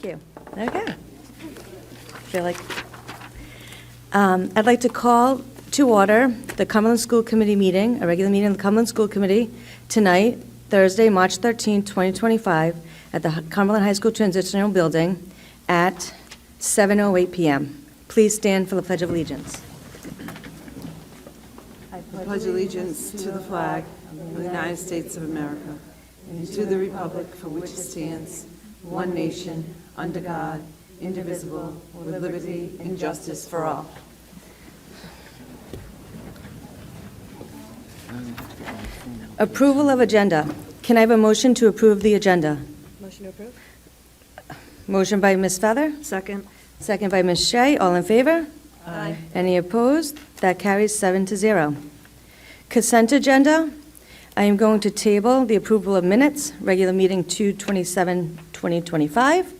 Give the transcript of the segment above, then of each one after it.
Thank you. Okay. Feel like I'd like to call to order the Cumberland School Committee meeting, a regular meeting of the Cumberland School Committee tonight, Thursday, March 13, 2025, at the Cumberland High School Transitional Building at 7:08 p.m. Please stand for the Pledge of Allegiance. I pledge allegiance to the flag of the United States of America and to the republic for which it stands, one nation, under God, indivisible, with liberty and justice for all. Approval of agenda. Can I have a motion to approve the agenda? Motion to approve? Motion by Ms. Feather, Second. second by Ms. Shea. All in favor? Aye. Any opposed? That carries 7-0. Consent agenda. I am going to table the approval of minutes, regular meeting 2/27/2025.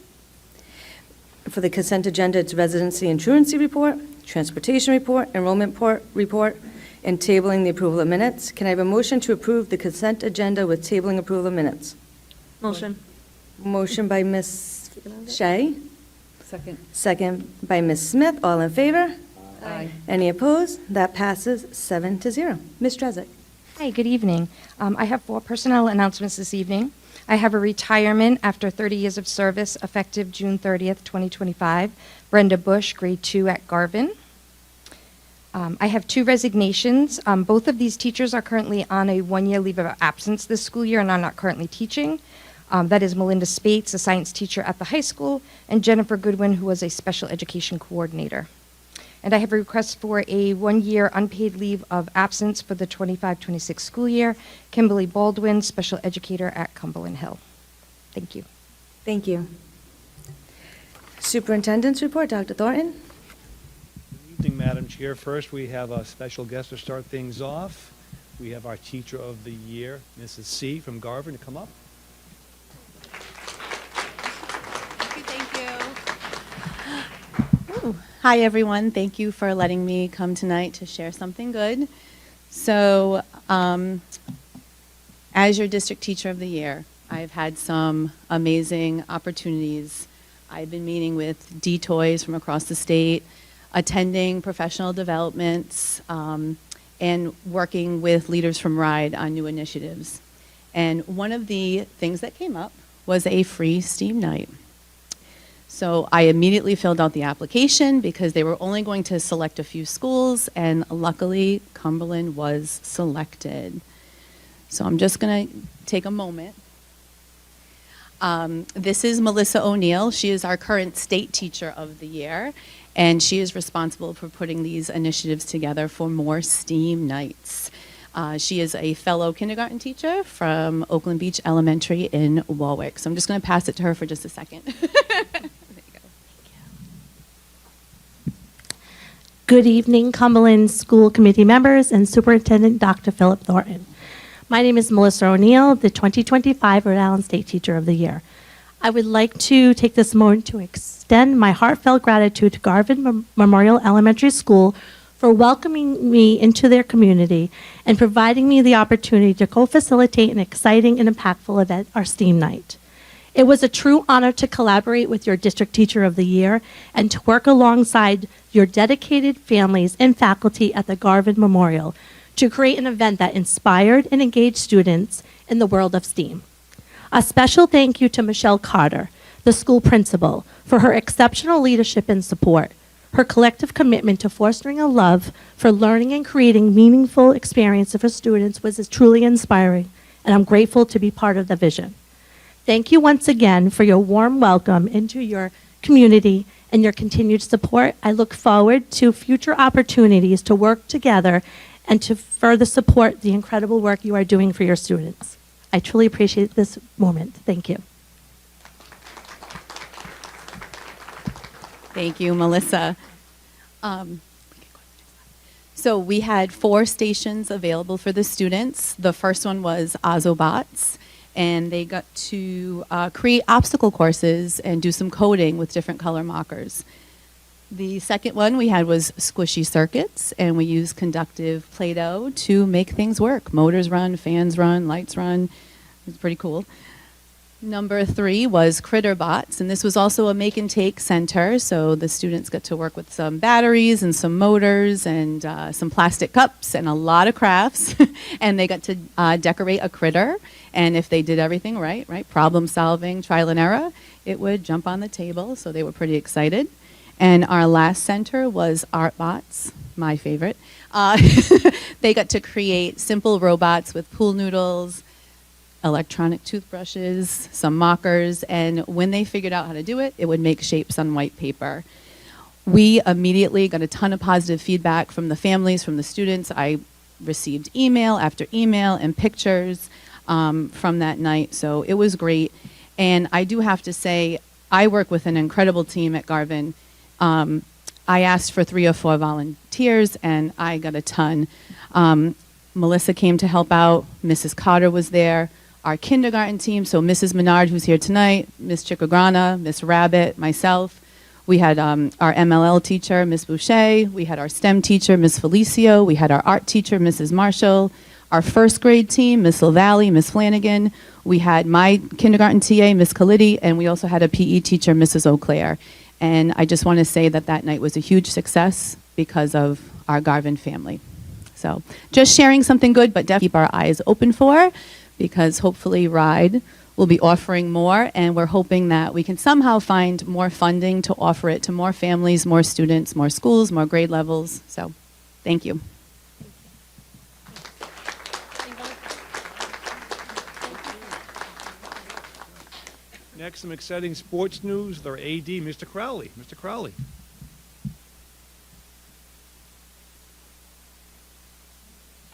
For the consent agenda, it's residency and truancy report, transportation report, enrollment report, and tabling the approval of minutes. Can I have a motion to approve the consent agenda with tabling approval of minutes? Motion. Motion by Ms. Shea, Second. second by Ms. Smith. All in favor? Aye. Any opposed? That passes 7-0. Ms. Drezek. Hi, good evening. I have 4 personnel announcements this evening. I have a retirement after 30 years of service effective June 30th, 2025. Brenda Bush, grade 2 at Garvin. I have 2 resignations. Both of these teachers are currently on a 1-year leave of absence this school year and are not currently teaching. That is Melinda Spates, a science teacher at the high school, and Jennifer Goodwin, who was a special education coordinator. And I have a request for a 1-year unpaid leave of absence for the 25-26 school year. Kimberly Baldwin, special educator at Cumberland Hill. Thank you. Thank you. Superintendent's report, Dr. Thornton. Good evening, Madam Chair. First, we have a special guest to start things off. We have our Teacher of the Year, Mrs. C. from Garvin, to come up. Thank you. Hi, everyone. Thank you for letting me come tonight to share something good. So, as your District Teacher of the Year, I've had some amazing opportunities. I've been meeting with D-Toys from across the state, attending professional developments, and working with leaders from RIDE on new initiatives. And one of the things that came up was a free STEAM night. So I immediately filled out the application because they were only going to select a few schools, and luckily Cumberland was selected. So I'm just going to take a moment. This is Melissa O'Neill. She is our current State Teacher of the Year, and she is responsible for putting these initiatives together for more STEAM nights. She is a fellow kindergarten teacher from Oakland Beach Elementary in Warwick. So I'm just going to pass it to her for just a second. There you go. Good evening, Cumberland School Committee members and Superintendent Dr. Philip Thornton. My name is Melissa O'Neill, the 2025 Rhode Island State Teacher of the Year. I would like to take this moment to extend my heartfelt gratitude to Garvin Memorial Elementary School for welcoming me into their community and providing me the opportunity to co-facilitate an exciting and impactful event, our STEAM night. It was a true honor to collaborate with your District Teacher of the Year and to work alongside your dedicated families and faculty at the Garvin Memorial to create an event that inspired and engaged students in the world of STEAM. A special thank you to Michelle Carter, the school principal, for her exceptional leadership and support. Her collective commitment to fostering a love for learning and creating meaningful experiences for students was truly inspiring, and I'm grateful to be part of the vision. Thank you once again for your warm welcome into your community and your continued support. I look forward to future opportunities to work together and to further support the incredible work you are doing for your students. I truly appreciate this moment. Thank you. Thank you, Melissa. So we had 4 stations available for the students. The first one was Ozobots, and they got to create obstacle courses and do some coding with different color markers. The second one we had was Squishy Circuits, and we used conductive Play-Doh to make things work. Motors run, fans run, lights run. It's pretty cool. Number 3 was Critter Bots, and this was also a make and take center, so the students got to work with some batteries and some motors and some plastic cups and a lot of crafts, and they got to decorate a critter, and if they did everything right, problem solving, trial and error, it would jump on the table, so they were pretty excited. And our last center was Art Bots, my favorite. They got to create simple robots with pool noodles, electronic toothbrushes, some markers, and when they figured out how to do it, it would make shapes on white paper. We immediately got a ton of positive feedback from the families, from the students. I received email after email and pictures from that night, so it was great. And I do have to say, I work with an incredible team at Garvin. I asked for 3 or 4 volunteers, and I got a ton. Melissa came to help out. Mrs. Carter was there. Our kindergarten team, so Mrs. Menard, who's here tonight, Miss Chickagrana, Miss Rabbit, myself. We had our MLL teacher, Miss Boucher. We had our STEM teacher, Miss Felicio. We had our art teacher, Mrs. Marshall. Our first grade team, Miss Lavalley, Miss Flanagan. We had my kindergarten TA, Miss Kalidi, and we also had a PE teacher, Mrs. O'Clair. And I just want to say that that night was a huge success because of our Garvin family. So just sharing something good, but definitely keep our eyes open for, because hopefully RIDE will be offering more, and we're hoping that we can somehow find more funding to offer it to more families, more students, more schools, more grade levels. So thank you. Next, some exciting sports news. Their AD, Mr. Crowley. Mr. Crowley.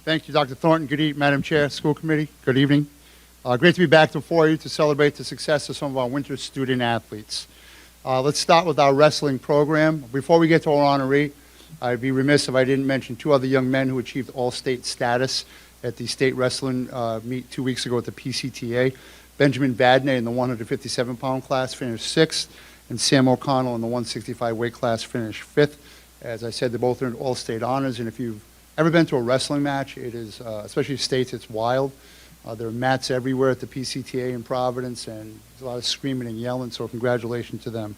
Thank you, Dr. Thornton. Good evening, Madam Chair, School Committee. Good evening. Great to be back before you to celebrate the success of some of our winter student athletes. Let's start with our wrestling program. Before we get to our honoree, I'd be remiss if I didn't mention 2 other young men who achieved all-state status at the state wrestling meet 2 weeks ago at the PCTA. Benjamin Vadney in the 157-pound class finished 6th, and Sam O'Connell in the 165 weight class finished 5th. As I said, they both earned all-state honors, and if you've ever been to a wrestling match, it is, especially states, it's wild. There are mats everywhere at the PCTA in Providence, and there's a lot of screaming and yelling, so congratulations to them.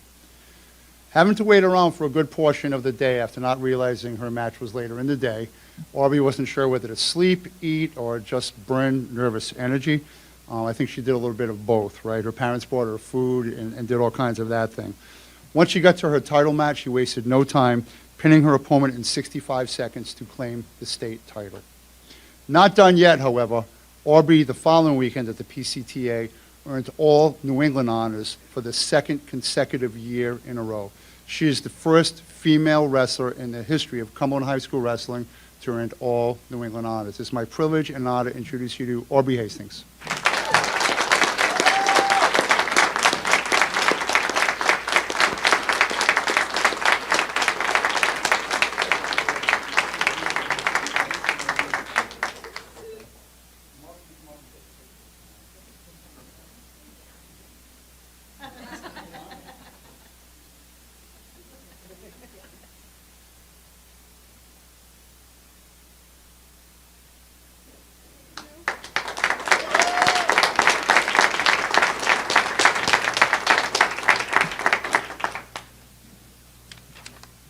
Having to wait around for a good portion of the day after not realizing her match was later in the day, Aubrey wasn't sure whether to sleep, eat, or just burn nervous energy. I think she did a little bit of both, right? Her parents bought her food and did all kinds of that thing. Once she got to her title match, she wasted no time, pinning her opponent in 65 seconds to claim the state title. Not done yet, however, Aubrey, the following weekend at the PCTA, earned all New England honors for the 2nd consecutive year in a row. She is the first female wrestler in the history of Cumberland High School wrestling to earn all New England honors. It's my privilege and honor to introduce you to Aubrey Hastings.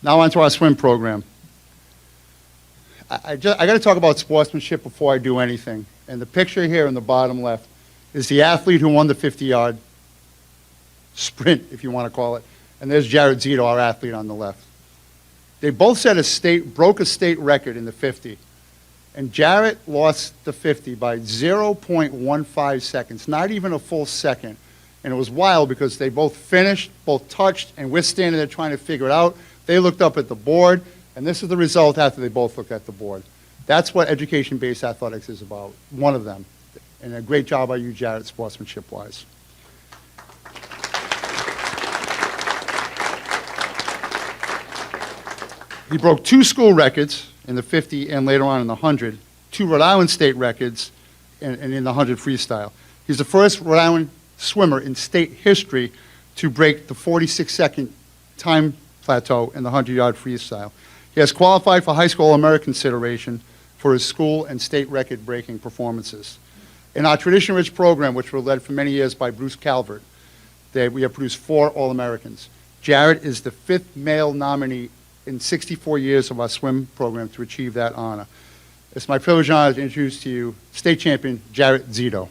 Now on to our swim program. I got to talk about sportsmanship before I do anything. And the picture here in the bottom left is the athlete who won the 50-yard sprint, if you want to call it. And there's Jared Zito, our athlete, on the left. They both broke a state record in the 50. And Jared lost the 50 by 0.15 seconds, not even a full second. And it was wild because they both finished, both touched, and we're standing there trying to figure it out. They looked up at the board, and this is the result after they both looked at the board. That's what education-based athletics is about, one of them. And a great job by you, Jared, sportsmanship-wise. He broke 2 school records in the 50 and later on in the 100, 2 Rhode Island state records and in the 100 freestyle. He's the first Rhode Island swimmer in state history to break the 46-second time plateau in the 100-yard freestyle. He has qualified for high school All-American consideration for his school and state record-breaking performances. In our tradition-rich program, which were led for many years by Bruce Calvert, we have produced 4 All-Americans. Jared is the 5th male nominee in 64 years of our swim program to achieve that honor. It's my privilege and honor to introduce to you state champion Jared Zito.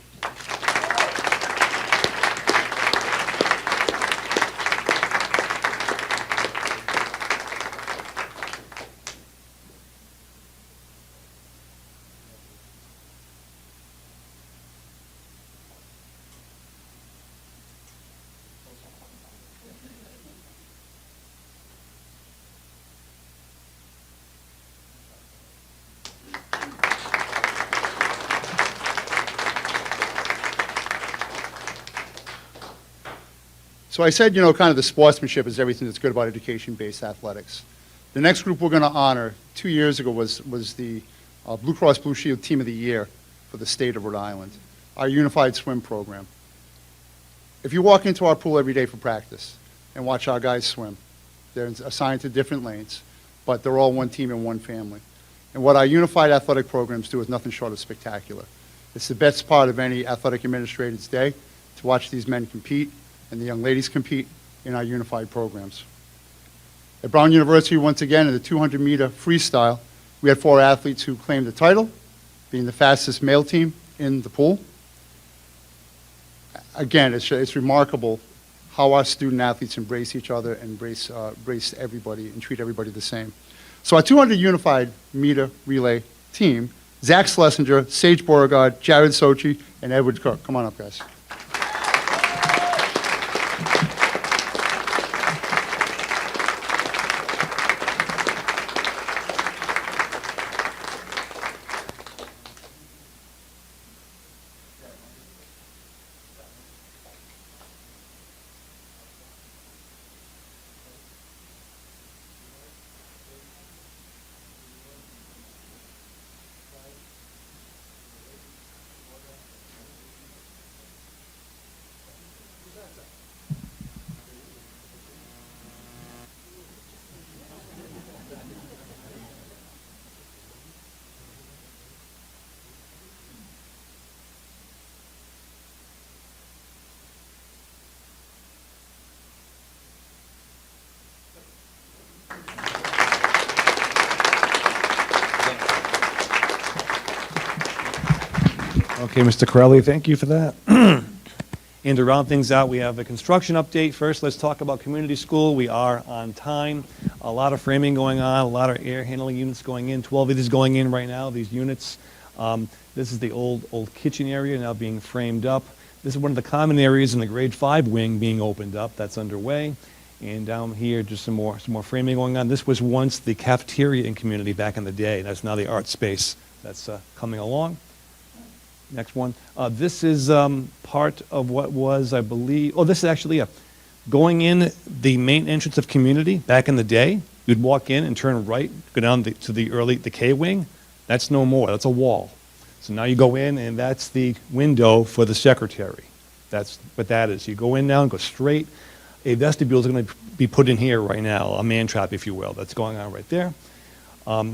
So I said, kind of the sportsmanship is everything that's good about education-based athletics. The next group we're going to honor 2 years ago was the Blue Cross Blue Shield Team of the Year for the state of Rhode Island, our unified swim program. If you walk into our pool every day for practice and watch our guys swim, they're assigned to different lanes, but they're all one team and one family. And what our unified athletic programs do is nothing short of spectacular. It's the best part of any athletic administrator's day to watch these men compete and the young ladies compete in our unified programs. At Brown University, once again, in the 200-meter freestyle, we had 4 athletes who claimed the title, being the fastest male team in the pool. Again, it's remarkable how our student athletes embrace each other and embrace everybody and treat everybody the same. So our 200 unified meter relay team, Zach Schlesinger, Sage Beauregard, Jared Sochi, and Edward Cook. Come on up, guys. Okay, Mr. Corelli, thank you for that. And to round things out, we have a construction update. First, let's talk about community school. We are on time. A lot of framing going on, a lot of air handling units going in. 12 of these going in right now, these units. This is the old kitchen area now being framed up. This is one of the common areas in the grade 5 wing being opened up. That's underway. And down here, just some more framing going on. This was once the cafeteria in community back in the day. That's now the art space. That's coming along. Next one. This is part of what was, I believe, this is actually going in the main entrance of community back in the day. You'd walk in and turn right, go down to the K wing. That's no more. That's a wall. So now you go in, and that's the window for the secretary. That's what that is. You go in now and go straight. A vestibule is going to be put in here right now, a man trap, if you will. That's going on right there.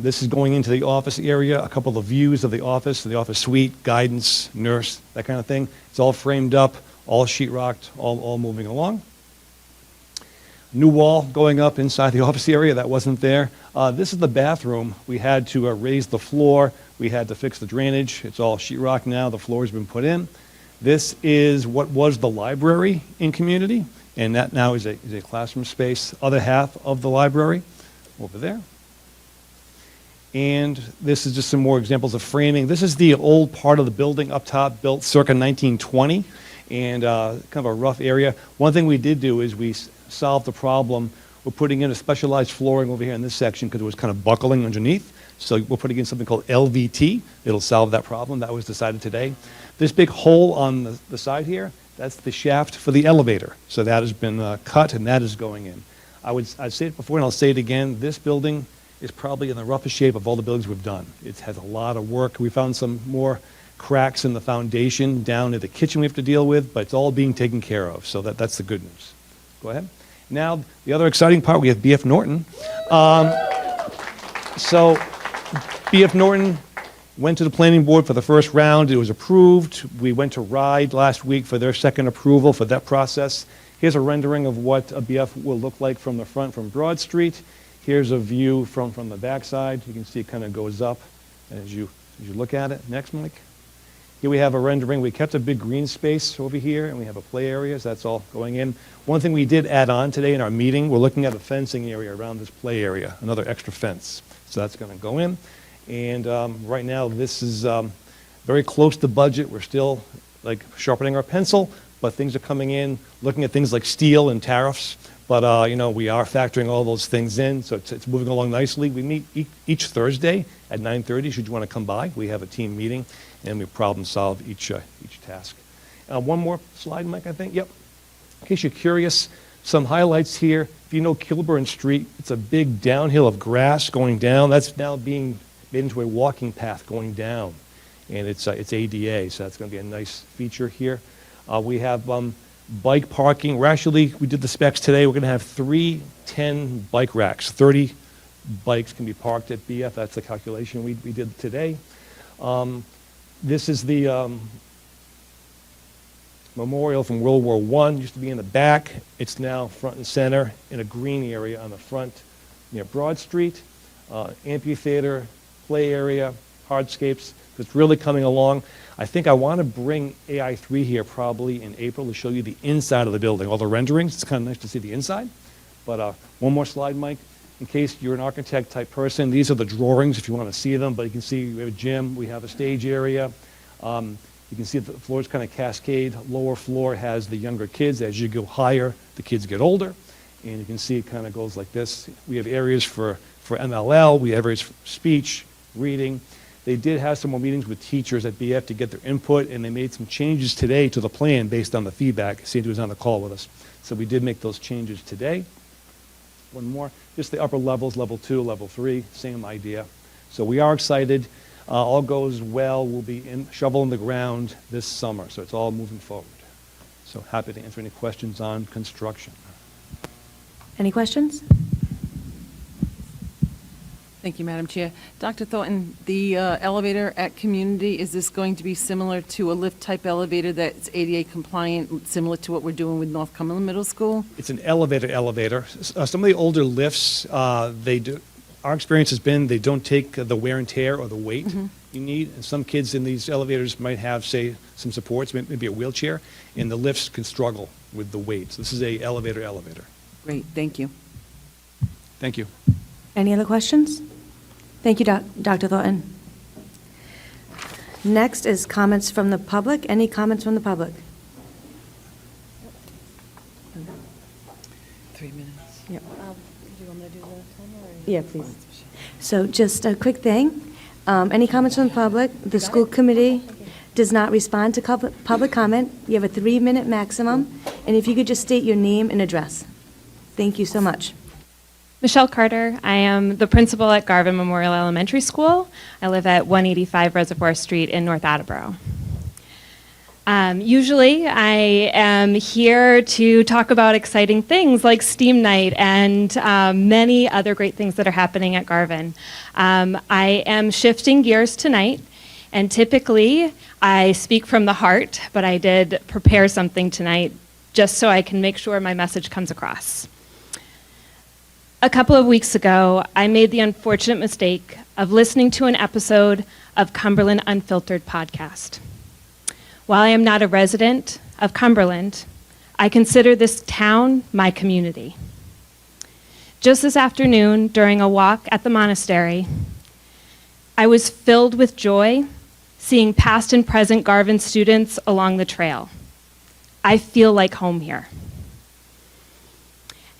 This is going into the office area, a couple of views of the office suite, guidance, nurse, that kind of thing. It's all framed up, all sheetrocked, all moving along. New wall going up inside the office area, that wasn't there. This is the bathroom. We had to raise the floor. We had to fix the drainage. It's all sheetrock now. The floor's been put in. This is what was the library in community, and that now is a classroom space. Other half of the library over there. And this is just some more examples of framing. This is the old part of the building up top, built circa 1920, and kind of a rough area. One thing we did do is we solved the problem. We're putting in a specialized flooring over here in this section because it was kind of buckling underneath. So we're putting in something called LVT. It'll solve that problem. That was decided today. This big hole on the side here, that's the shaft for the elevator. So that has been cut, and that is going in. I'd say it before, and I'll say it again. This building is probably in the roughest shape of all the buildings we've done. It has a lot of work. We found some more cracks in the foundation down in the kitchen we have to deal with, but it's all being taken care of, so that's the good news. Go ahead. Now, the other exciting part, we have B.F. Norton. So B.F. Norton Went to the planning board for the first round. It was approved. We went to RIDE last week for their second approval for that process. Here's a rendering of what a BF will look like from the front from Broad Street. Here's a view from the backside. You can see it kind of goes up as you look at it. Next, Mike. Here we have a rendering. We kept a big green space over here, and we have a play area, so that's all going in. One thing we did add on today in our meeting, we're looking at a fencing area around this play area, another extra fence. So that's going to go in. And right now, this is very close to budget. We're still like sharpening our pencil, but things are coming in, looking at things like steel and tariffs. But, you know, we are factoring all those things in, so it's moving along nicely. We meet each Thursday at 9:30, should you want to come by. We have a team meeting, and we problem solve each task. One more slide, Mike, I think. Yep. In case you're curious, some highlights here. If you know Kilburn Street, it's a big downhill of grass going down. That's now being made into a walking path going down, and it's ADA, so that's going to be a nice feature here. We have bike parking. We did the specs today. We're going to have 3 10 bike racks. 30 bikes can be parked at BF. That's the calculation we did today. This is the memorial from World War I. Used to be in the back. It's now front and center in a green area on the front near Broad Street. Amphitheater, play area, hardscapes. It's really coming along. I think I want to bring AI3 here probably in April to show you the inside of the building, all the renderings. It's kind of nice to see the inside. But one more slide, Mike. In case you're an architect type person, these are the drawings if you want to see them. But you can see we have a gym, we have a stage area. You can see the floors kind of cascade. Lower floor has the younger kids. As you go higher, the kids get older. And you can see it kind of goes like this. We have areas for MLL. We have areas for speech, reading. They did have some more meetings with teachers at BF to get their input, and they made some changes today to the plan based on the feedback. Sandy was on the call with us. So we did make those changes today. One more, just the upper levels, level 2, level 3, same idea. So we are excited. All goes well. We'll be shoveling the ground this summer, so it's all moving forward. So happy to answer any questions on construction. Any questions? Thank you, Madam Chair. Dr. Thornton, the elevator at Community, is this going to be similar to a lift-type elevator that's ADA compliant, similar to what we're doing with North Cumberland Middle School? It's an elevator. Some of the older lifts, they do. Our experience has been they don't take the wear and tear or the weight you need. And some kids in these elevators might have, say, some supports, maybe a wheelchair, and the lifts can struggle with the weight. So this is a elevator. Great, thank you. Thank you. Any other questions? Thank you, Dr. Thornton. Next is comments from the public. Any comments from the public? 3 minutes. Yep. Do you want me to do the timer or? Yeah, please. So just a quick thing. Any comments from the public? The school committee does not respond to public comment. You have a 3-minute maximum. And if you could just state your name and address. Thank you so much. Michelle Carter. I am the principal at Garvin Memorial Elementary School. I live at 185 Reservoir Street in North Attleboro. Usually I am here to talk about exciting things like STEAM Night and many other great things that are happening at Garvin. I am shifting gears tonight, and typically I speak from the heart, but I did prepare something tonight just so I can make sure my message comes across. A couple of weeks ago, I made the unfortunate mistake of listening to an episode of Cumberland Unfiltered podcast. While I am not a resident of Cumberland, I consider this town my community. Just this afternoon, during a walk at the monastery, I was filled with joy seeing past and present Garvin students along the trail. I feel like home here.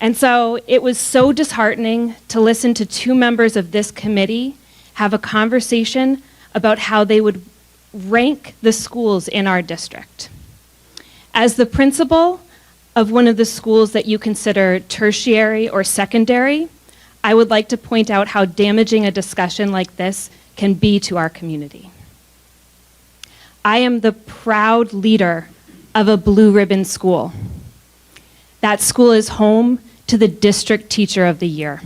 And so it was so disheartening to listen to 2 members of this committee have a conversation about how they would rank the schools in our district. As the principal of one of the schools that you consider tertiary or secondary, I would like to point out how damaging a discussion like this can be to our community. I am the proud leader of a blue ribbon school. That school is home to the District Teacher of the Year.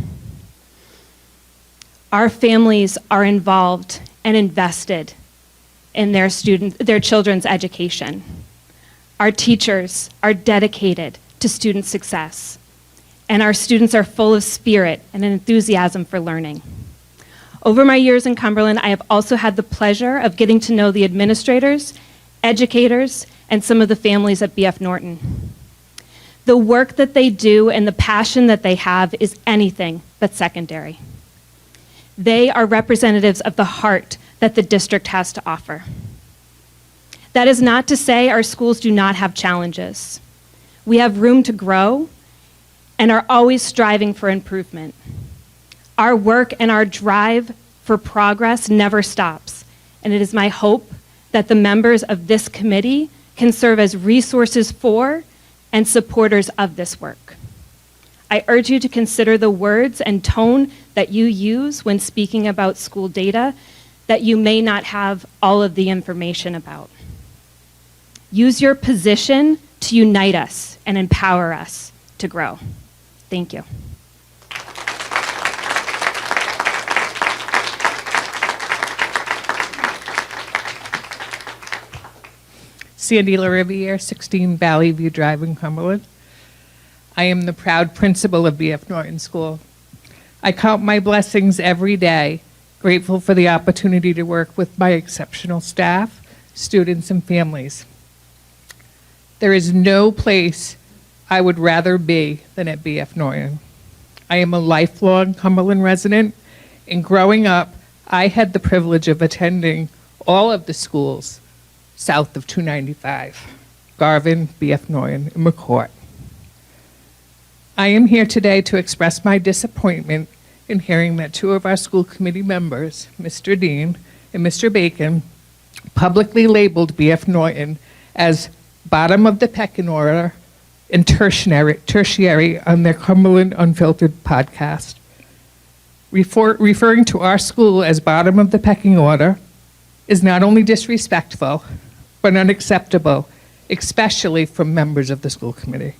Our families are involved and invested in their children's education. Our teachers are dedicated to student success, and our students are full of spirit and an enthusiasm for learning. Over my years in Cumberland, I have also had the pleasure of getting to know the administrators, educators, and some of the families at BF Norton. The work that they do and the passion that they have is anything but secondary. They are representatives of the heart that the district has to offer. That is not to say our schools do not have challenges. We have room to grow and are always striving for improvement. Our work and our drive for progress never stops, and it is my hope that the members of this committee can serve as resources for and supporters of this work. I urge you to consider the words and tone that you use when speaking about school data that you may not have all of the information about. Use your position to unite us and empower us to grow. Thank you. Sandy LaRiviere, 16 Valley View Drive in Cumberland. I am the proud principal of BF Norton School. I count my blessings every day, grateful for the opportunity to work with my exceptional staff, students, and families. There is no place I would rather be than at BF Norton. I am a lifelong Cumberland resident, and growing up, I had the privilege of attending all of the schools south of 295, Garvin, BF Norton, and McCourt. I am here today to express my disappointment in hearing that two of our school committee members, Mr. Dean and Mr. Bacon, publicly labeled BF Norton as bottom of the pecking order and tertiary on their Cumberland Unfiltered podcast. Referring to our school as bottom of the pecking order is not only disrespectful, but unacceptable, especially from members of the school committee.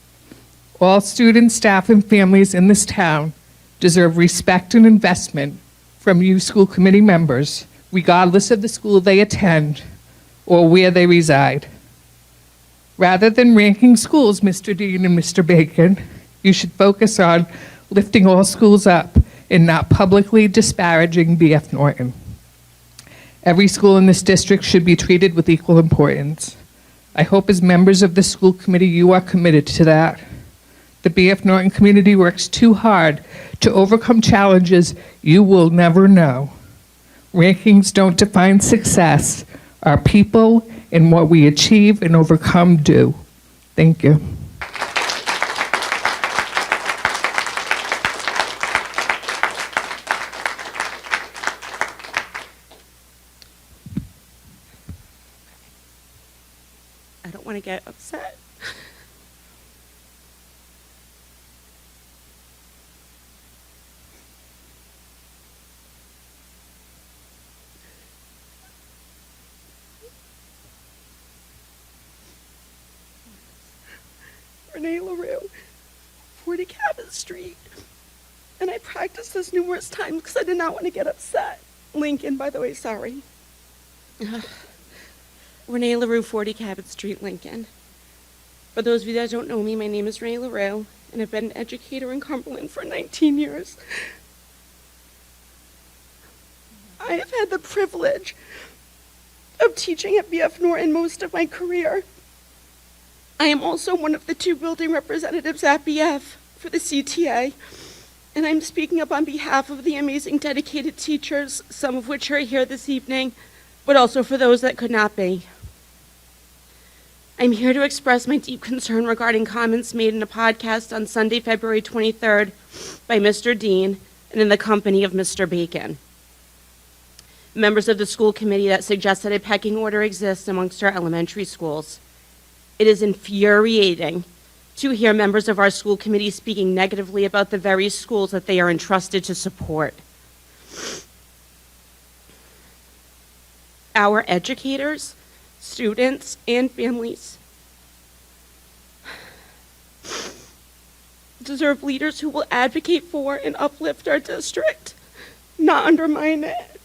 All students, staff, and families in this town deserve respect and investment from you school committee members, regardless of the school they attend or where they reside. Rather than ranking schools, Mr. Dean and Mr. Bacon, you should focus on lifting all schools up and not publicly disparaging BF Norton. Every school in this district should be treated with equal importance. I hope as members of the school committee you are committed to that. The BF Norton community works too hard to overcome challenges you will never know. Rankings don't define success. Our people and what we achieve and overcome do. Thank you. I don't want to get upset. Renee LaRue, 40 Cabot Street. And I practiced this numerous times because I did not want to get upset. Lincoln, by the way, sorry. Renee LaRue, 40 Cabot Street, Lincoln. For those of you that don't know me, my name is Renee LaRue, and I've been an educator in Cumberland for 19 years. I have had the privilege of teaching at BF Norton most of my career. I am also one of the 2 building representatives at BF for the CTA, and I'm speaking up on behalf of the amazing dedicated teachers, some of which are here this evening, but also for those that could not be. I'm here to express my deep concern regarding comments made in a podcast on Sunday, February 23rd by Mr. Dean and in the company of Mr. Bacon. Members of the school committee that suggest that a pecking order exists amongst our elementary schools. It is infuriating to hear members of our school committee speaking negatively about the very schools that they are entrusted to support. Our educators, students, and families deserve leaders who will advocate for and uplift our district, not undermine it.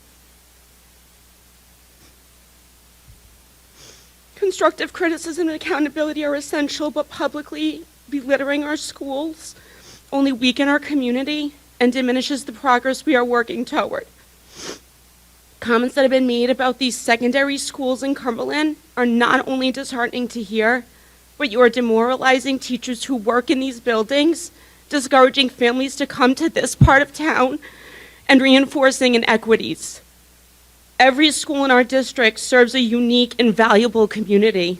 Constructive criticism and accountability are essential, but publicly belittling our schools only weaken our community and diminishes the progress we are working toward. Comments that have been made about these secondary schools in Cumberland are not only disheartening to hear, but you are demoralizing teachers who work in these buildings, discouraging families to come to this part of town, and reinforcing inequities. Every school in our district serves a unique and valuable community,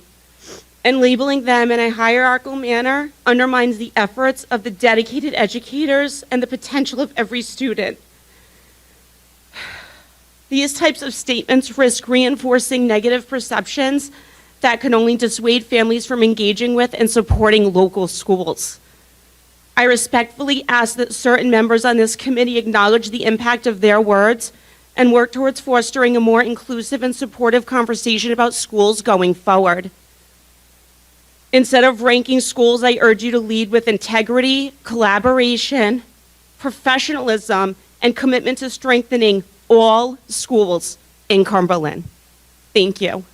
and labeling them in a hierarchical manner undermines the efforts of the dedicated educators and the potential of every student. These types of statements risk reinforcing negative perceptions that can only dissuade families from engaging with and supporting local schools. I respectfully ask that certain members on this committee acknowledge the impact of their words and work towards fostering a more inclusive and supportive conversation about schools going forward. Instead of ranking schools, I urge you to lead with integrity, collaboration, professionalism, and commitment to strengthening all schools in Cumberland. Thank you.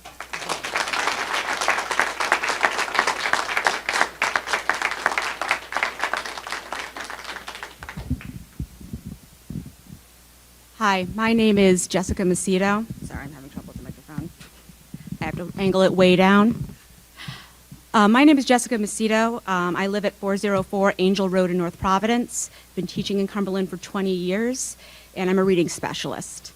Hi, my name is Jessica Macedo. Sorry, I'm having trouble with the microphone. I have to angle it way down. My name is Jessica Macedo. I live at 404 Angel Road in North Providence. Been teaching in Cumberland for 20 years, and I'm a reading specialist.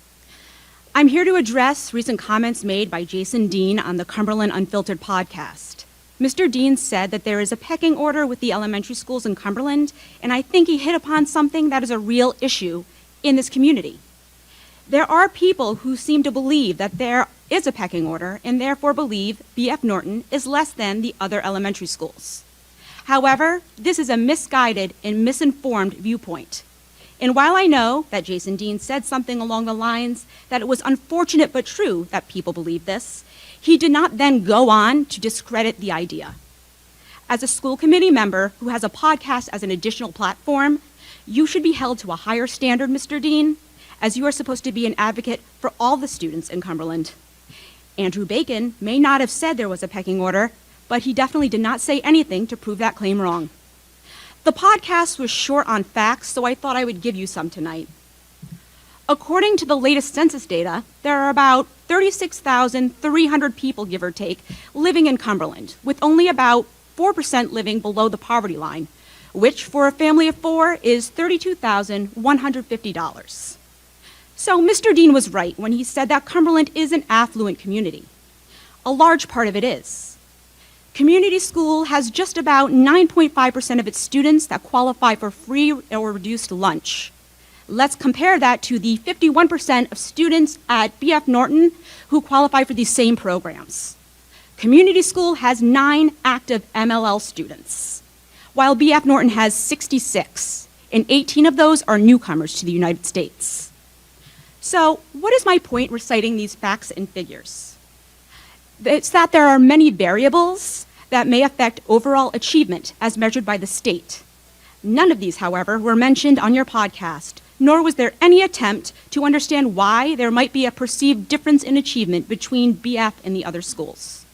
I'm here to address recent comments made by Jason Dean on the Cumberland Unfiltered podcast. Mr. Dean said that there is a pecking order with the elementary schools in Cumberland, and I think he hit upon something that is a real issue in this community. There are people who seem to believe that there is a pecking order and therefore believe B.F. Norton is less than the other elementary schools. However, this is a misguided and misinformed viewpoint. And while I know that Jason Dean said something along the lines that it was unfortunate but true that people believe this, he did not then go on to discredit the idea. As a school committee member who has a podcast as an additional platform, you should be held to a higher standard, Mr. Dean, as you are supposed to be an advocate for all the students in Cumberland. Andrew Bacon may not have said there was a pecking order, but he definitely did not say anything to prove that claim wrong. The podcast was short on facts, so I thought I would give you some tonight. According to the latest census data, there are about 36,300 people, give or take, living in Cumberland, with only about 4% living below the poverty line, which for a family of four is $32,150. So Mr. Dean was right when he said that Cumberland is an affluent community. A large part of it is. Community school has just about 9.5% of its students that qualify for free or reduced lunch. Let's compare that to the 51% of students at B.F. Norton who qualify for these same programs. Community school has 9 active MLL students, while B.F. Norton has 66, and 18 of those are newcomers to the United States. So, what is my point reciting these facts and figures? It's that there are many variables that may affect overall achievement as measured by the state. None of these, however, were mentioned on your podcast, nor was there any attempt to understand why there might be a perceived difference in achievement between BF and the other schools.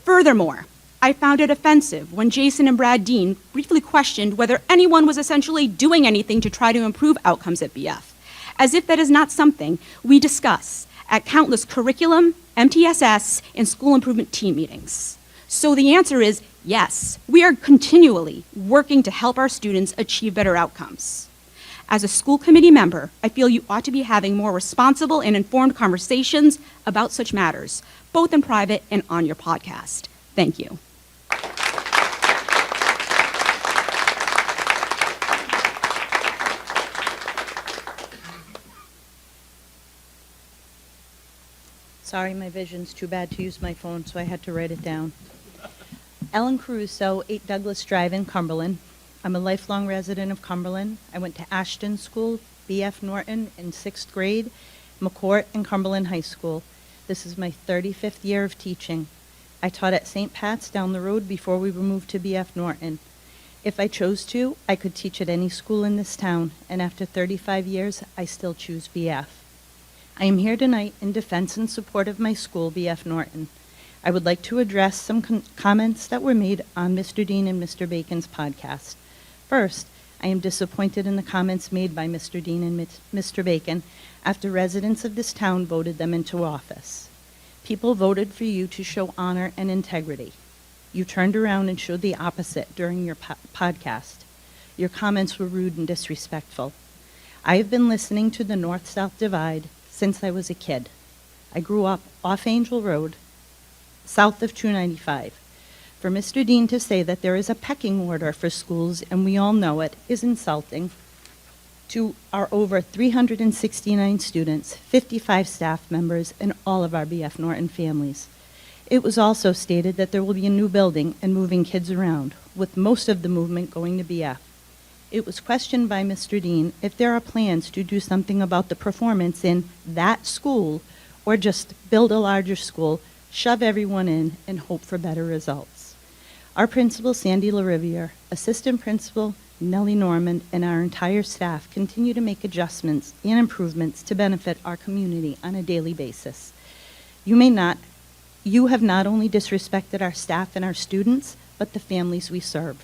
Furthermore, I found it offensive when Jason and Brad Dean briefly questioned whether anyone was essentially doing anything to try to improve outcomes at BF, as if that is not something we discuss at countless curriculum, MTSS, and school improvement team meetings. So the answer is yes, we are continually working to help our students achieve better outcomes. As a school committee member, I feel you ought to be having more responsible and informed conversations about such matters, both in private and on your podcast. Thank you. Sorry, my vision's too bad to use my phone, so I had to write it down. Ellen Caruso, 8 Douglas Drive in Cumberland. I'm a lifelong resident of Cumberland. I went to Ashton School, B.F. Norton in 6th grade, McCourt, and Cumberland High School. This is my 35th year of teaching. I taught at St. Pat's down the road before we were moved to B.F. Norton. If I chose to, I could teach at any school in this town, and after 35 years, I still choose B.F. I am here tonight in defense and support of my school, B.F. Norton. I would like to address some comments that were made on Mr. Dean and Mr. Bacon's podcast. First, I am disappointed in the comments made by Mr. Dean and Mr. Bacon after residents of this town voted them into office. People voted for you to show honor and integrity. You turned around and showed the opposite during your podcast. Your comments were rude and disrespectful. I have been listening to the North-South divide since I was a kid. I grew up off Angel Road, south of 295. For Mr. Dean to say that there is a pecking order for schools, and we all know it, is insulting to our over 369 students, 55 staff members, and all of our BF Norton families. It was also stated that there will be a new building and moving kids around, with most of the movement going to BF. It was questioned by Mr. Dean if there are plans to do something about the performance in that school, or just build a larger school, shove everyone in, and hope for better results. Our principal, Sandy LaRiviere, assistant principal, Nellie Norman, and our entire staff continue to make adjustments and improvements to benefit our community on a daily basis. You have not only disrespected our staff and our students, but the families we serve.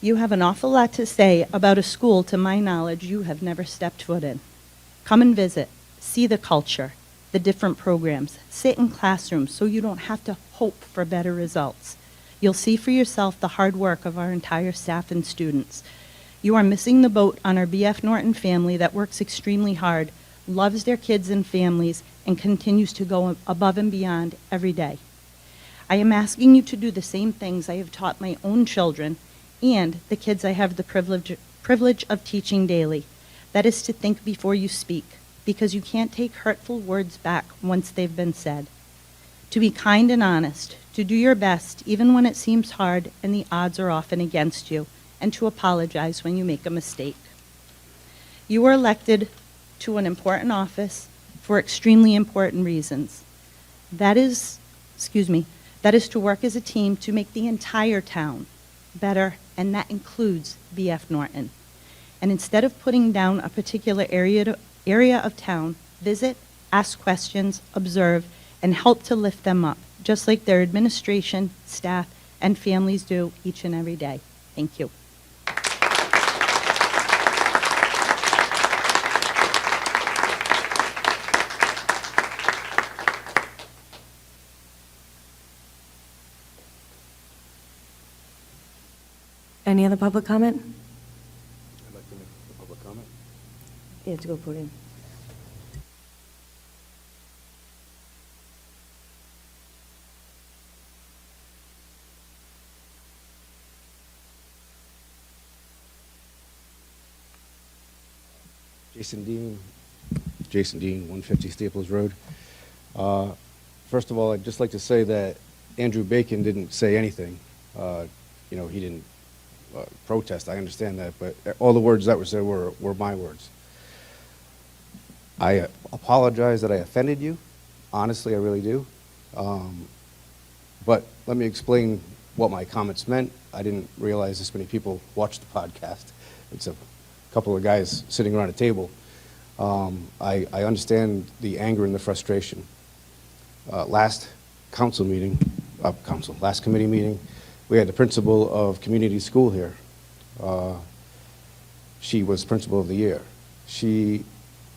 You have an awful lot to say about a school, to my knowledge, you have never stepped foot in. Come and visit, see the culture, the different programs, sit in classrooms so you don't have to hope for better results. You'll see for yourself the hard work of our entire staff and students. You are missing the boat on our BF Norton family that works extremely hard, loves their kids and families, and continues to go above and beyond every day. I am asking you to do the same things I have taught my own children and the kids I have the privilege of teaching daily. That is to think before you speak, because you can't take hurtful words back once they've been said. To be kind and honest, to do your best even when it seems hard and the odds are often against you, and to apologize when you make a mistake. You were elected to an important office for extremely important reasons. That is to work as a team to make the entire town better, and that includes BF Norton. And instead of putting down a particular area of town, visit, ask questions, observe, and help to lift them up, just like their administration, staff, and families do each and every day. Thank you. Any other public comment? I'd like to make a public comment. You have to go podium. Jason Dean, 150 Staples Road. First of all, I'd just like to say that Andrew Bacon didn't say anything. He didn't protest. I understand that, but all the words that were said were my words. I apologize that I offended you. Honestly, I really do. But let me explain what my comments meant. I didn't realize this many people watched the podcast. It's a couple of guys sitting around a table. I understand the anger and the frustration. Last committee meeting, we had the principal of community school here. She was principal of the year.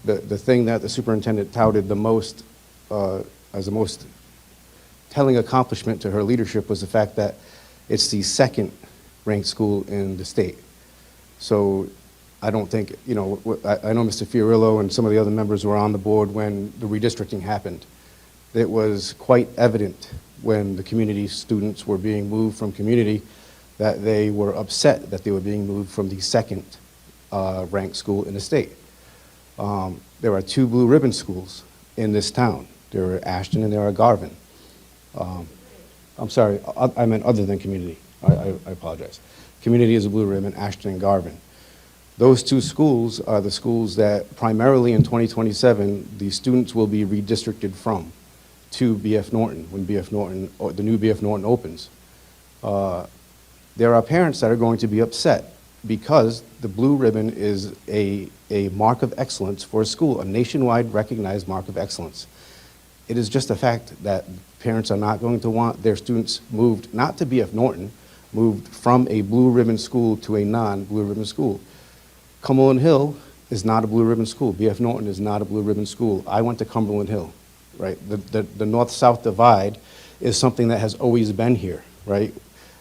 The thing that the superintendent touted the most as the most telling accomplishment to her leadership was the fact that it's the second ranked school in the state. So I don't think, I know Mr. Fiorillo and some of the other members were on the board when the redistricting happened. It was quite evident when the community students were being moved from community that they were upset that they were being moved from the second ranked school in the state. There are two blue ribbon schools in this town. There are Ashton and there are Garvin. I'm sorry, I meant other than community. I apologize. Community is a blue ribbon, Ashton and Garvin. Those two schools are the schools that primarily in 2027 the students will be redistricted from to BF Norton when BF Norton, or the new BF Norton opens. There are parents that are going to be upset because the blue ribbon is a mark of excellence for a school, a nationwide recognized mark of excellence. it is just a fact that parents are not going to want their students moved, not to BF Norton, moved from a blue ribbon school to a non-blue ribbon school. Cumberland Hill is not a blue ribbon school. BF Norton is not a blue ribbon school. I went to Cumberland Hill, right? The north-south divide is something that has always been here, right?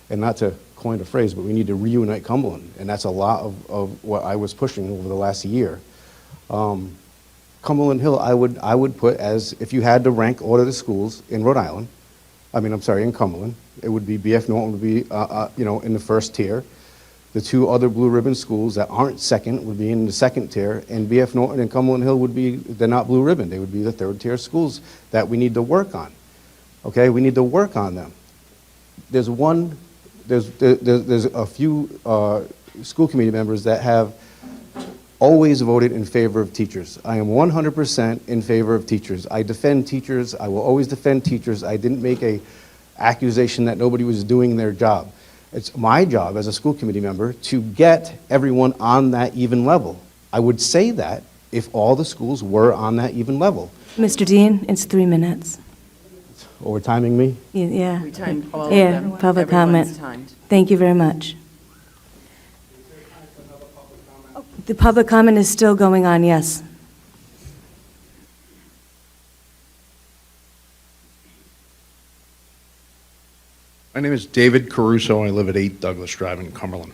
And not to coin a phrase, but we need to reunite Cumberland, and that's a lot of what I was pushing over the last year. Cumberland Hill, I would put as, if you had to rank order the schools in Rhode Island, in Cumberland, it would be BF Norton would be, in the first tier. The two other blue ribbon schools that aren't second would be in the second tier, and BF Norton and Cumberland Hill would be, they're not blue ribbon, they would be the third tier schools that we need to work on. Okay, we need to work on them. There's a few school committee members that have always voted in favor of teachers. I am 100% in favor of teachers. I defend teachers. I will always defend teachers. I didn't make an accusation that nobody was doing their job. It's my job as a school committee member to get everyone on that even level. I would say that if all the schools were on that even level. Mr. Dean, it's 3 minutes. Overtiming me? Yeah. We timed all of Yeah, them. public Everyone's comment. timed. Thank you very much. The public comment is still going on, yes. My name is David Caruso. I live at 8 Douglas Drive in Cumberland.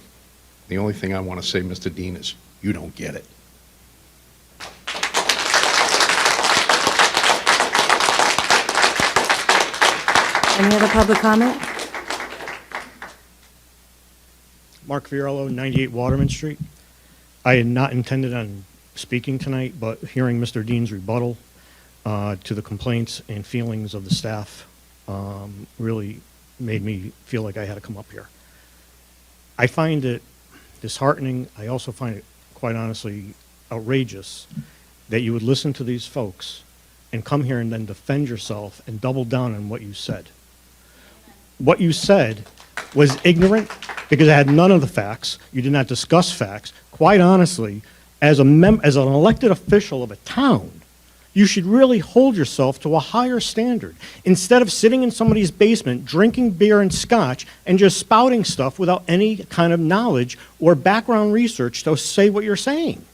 The only thing I want to say, Mr. Dean, is you don't get it. Any other public comment? Mark Fiorello, 98 Waterman Street. I had not intended on speaking tonight, but hearing Mr. Dean's rebuttal to the complaints and feelings of the staff really made me feel like I had to come up here. I find it disheartening. I also find it, quite honestly, outrageous that you would listen to these folks and come here and then defend yourself and double down on what you said. What you said was ignorant because it had none of the facts. You did not discuss facts. Quite honestly, as an elected official of a town, you should really hold yourself to a higher standard instead of sitting in somebody's basement drinking beer and scotch and just spouting stuff without any kind of knowledge or background research to say what you're saying.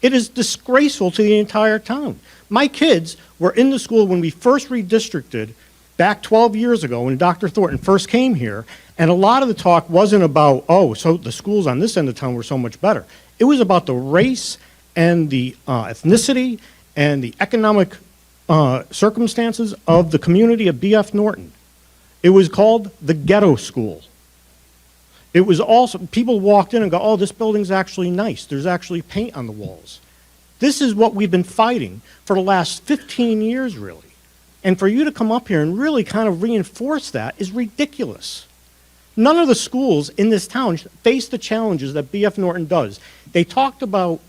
It is disgraceful to the entire town. My kids were in the school when we first redistricted back 12 years ago when Dr. Thornton first came here, and a lot of the talk wasn't about, oh, so the schools on this end of town were so much better. It was about the race and the ethnicity and the economic circumstances of the community of BF Norton. It was called the ghetto school. It was also, people walked in and go, oh, this building's actually nice. There's actually paint on the walls. This is what we've been fighting for the last 15 years, really. And for you to come up here and really kind of reinforce that is ridiculous. None of the schools in this town face the challenges that BF Norton does. They talked about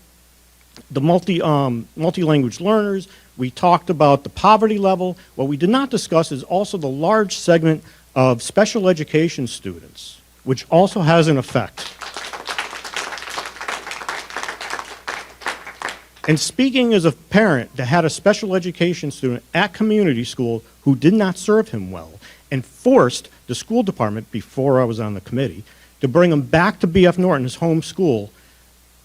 the multi-language learners. We talked about the poverty level. What we did not discuss is also the large segment of special education students, which also has an effect. And speaking as a parent that had a special education student at community school who did not serve him well and forced the school department, before I was on the committee, to bring him back to BF Norton, his home school,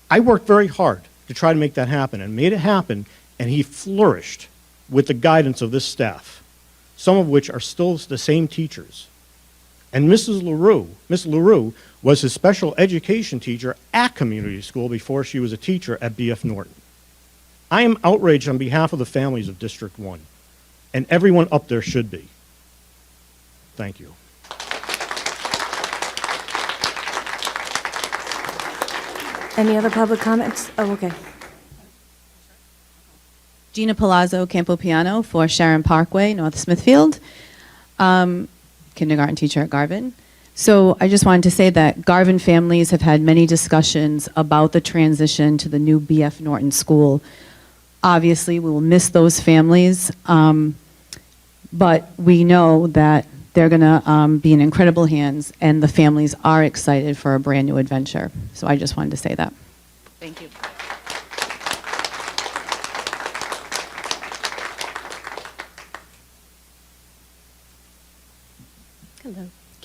I worked very hard to try to make that happen and made it happen, and he flourished with the guidance of this staff, some of which are still the same teachers. And Miss LaRue was his special education teacher at community school before she was a teacher at BF Norton. I am outraged on behalf of the families of District 1, and everyone up there should be. Thank you. Any other public comments? Oh, okay. Gina Palazzo Campopiano for Sharon Parkway, North Smithfield, kindergarten teacher at Garvin. So I just wanted to say that Garvin families have had many discussions about the transition to the new BF Norton school. Obviously, we will miss those families, but we know that they're going to be in incredible hands, and the families are excited for a brand new adventure. So I just wanted to say that. Thank you.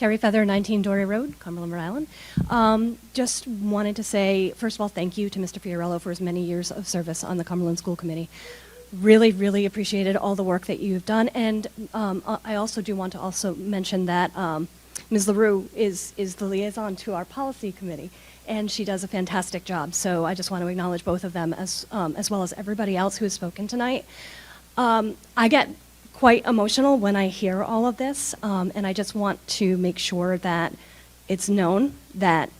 Carrie Feather, 19 Dory Road, Cumberland, Rhode Island. Just wanted to say, first of all, thank you to Mr. Fiorello for his many years of service on the Cumberland School Committee. Really, really appreciated all the work that you've done. And I also do want to also mention that Ms. LaRue is the liaison to our policy committee, and she does a fantastic job. So I just want to acknowledge both of them as well as everybody else who has spoken tonight. I get quite emotional when I hear all of this, and I just want to make sure that it's known that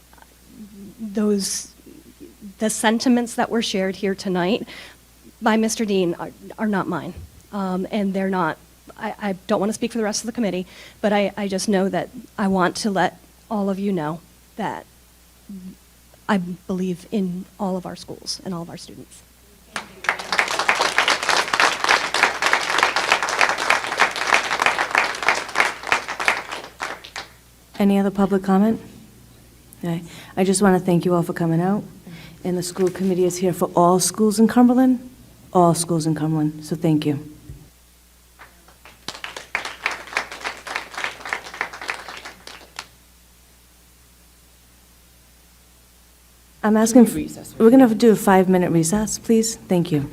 the sentiments that were shared here tonight by Mr. Dean are not mine, and they're not. I don't want to speak for the rest of the committee, but I just know that I want to let all of you know that I believe in all of our schools and all of our students. Any other public comment? Okay. I just want to thank you all for coming out. And the school committee is here for all schools in Cumberland, all schools in Cumberland, so thank you. I'm asking, we're going to do a 5-minute recess, please. Thank you.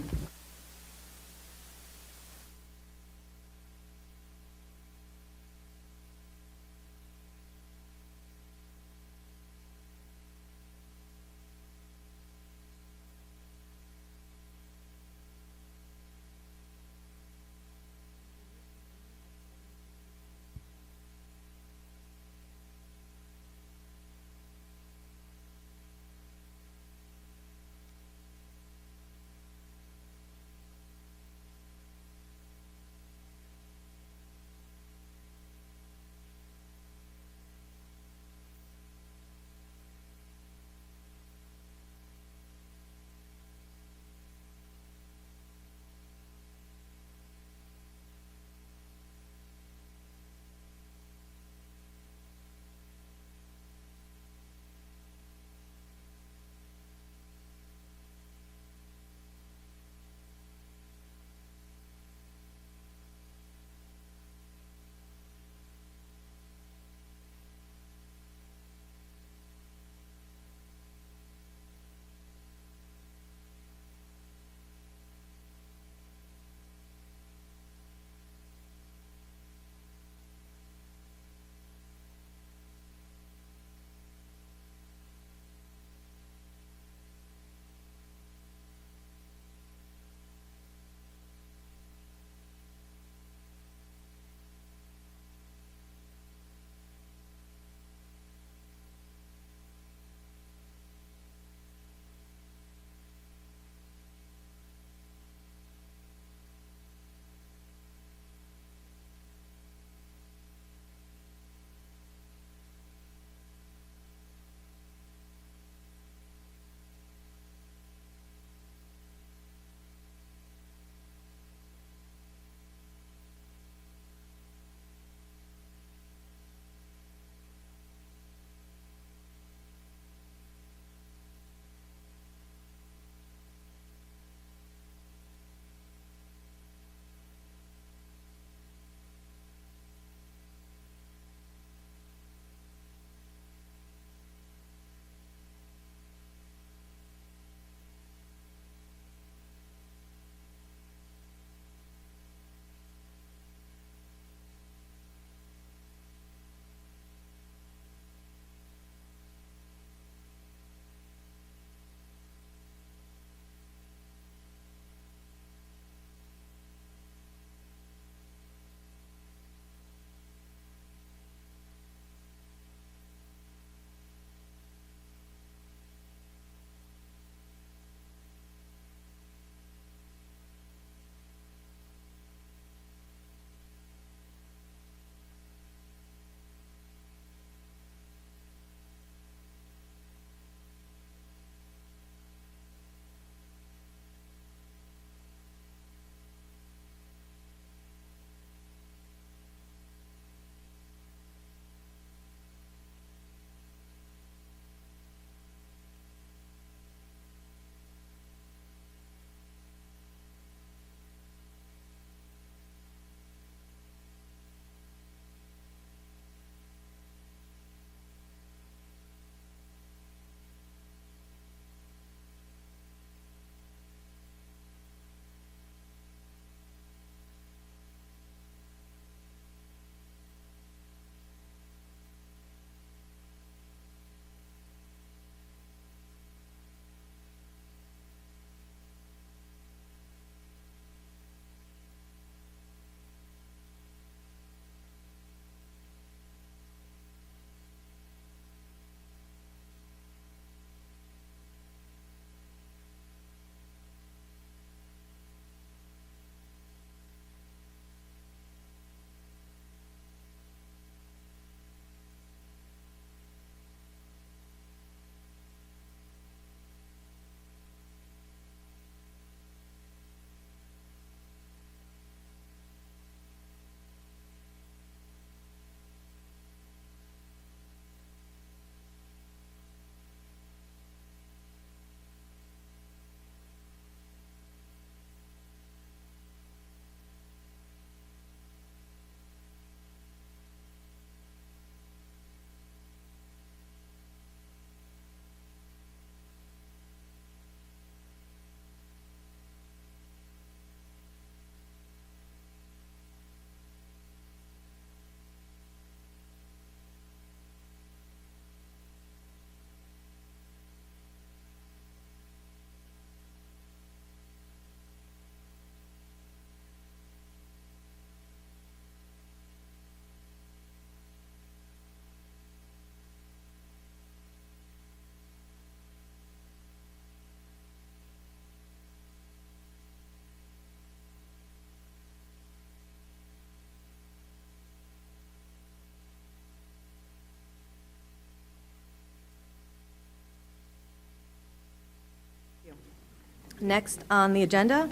Next on the agenda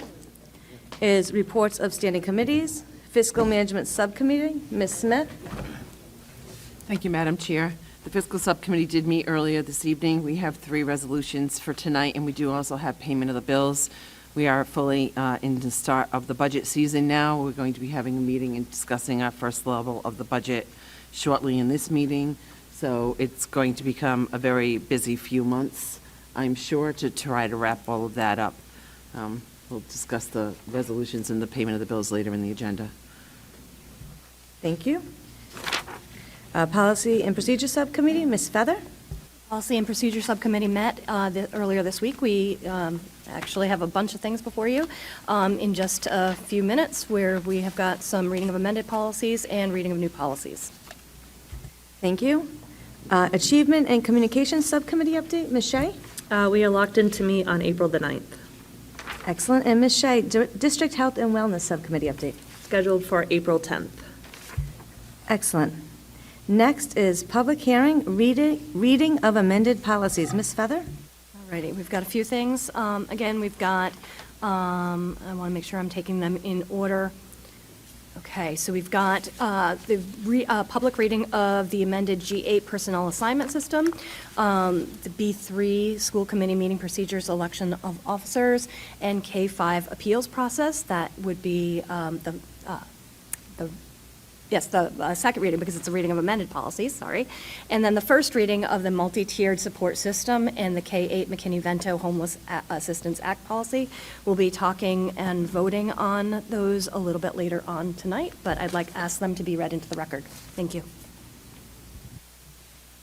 is reports of standing committees. Fiscal Management Subcommittee, Ms. Smith. Thank you, Madam Chair. The Fiscal Subcommittee did meet earlier this evening. We have 3 resolutions for tonight, and we do also have payment of the bills. We are fully in the start of the budget season now. We're going to be having a meeting and discussing our first level of the budget shortly in this meeting. So it's going to become a very busy few months, I'm sure, to try to wrap all of that up. We'll discuss the resolutions and the payment of the bills later in the agenda. Thank you. Policy and Procedure Subcommittee, Ms. Feather. Policy and Procedure Subcommittee met earlier this week. We actually have a bunch of things before you in just a few minutes, where we have got some reading of amended policies and reading of new policies. Thank you. Achievement and Communications Subcommittee update, Ms. Shea. We are locked in to meet on April the 9th. Excellent. And Ms. Shea, District Health and Wellness Subcommittee update. Scheduled for April 10th. Excellent. Next is public hearing, reading of amended policies. Ms. Feather? All righty, we've got a few things. Again, we've got, I want to make sure I'm taking them in order. Okay, so we've got the public reading of the amended G8 personnel assignment system, the B3 school committee meeting procedures, election of officers, and K5 appeals process. That would be the second reading, because it's a reading of amended policies, sorry. And then the first reading of the multi-tiered support system and the K8 McKinney-Vento Homeless Assistance Act policy. We'll be talking and voting on those a little bit later on tonight, but I'd like to ask them to be read into the record. Thank you.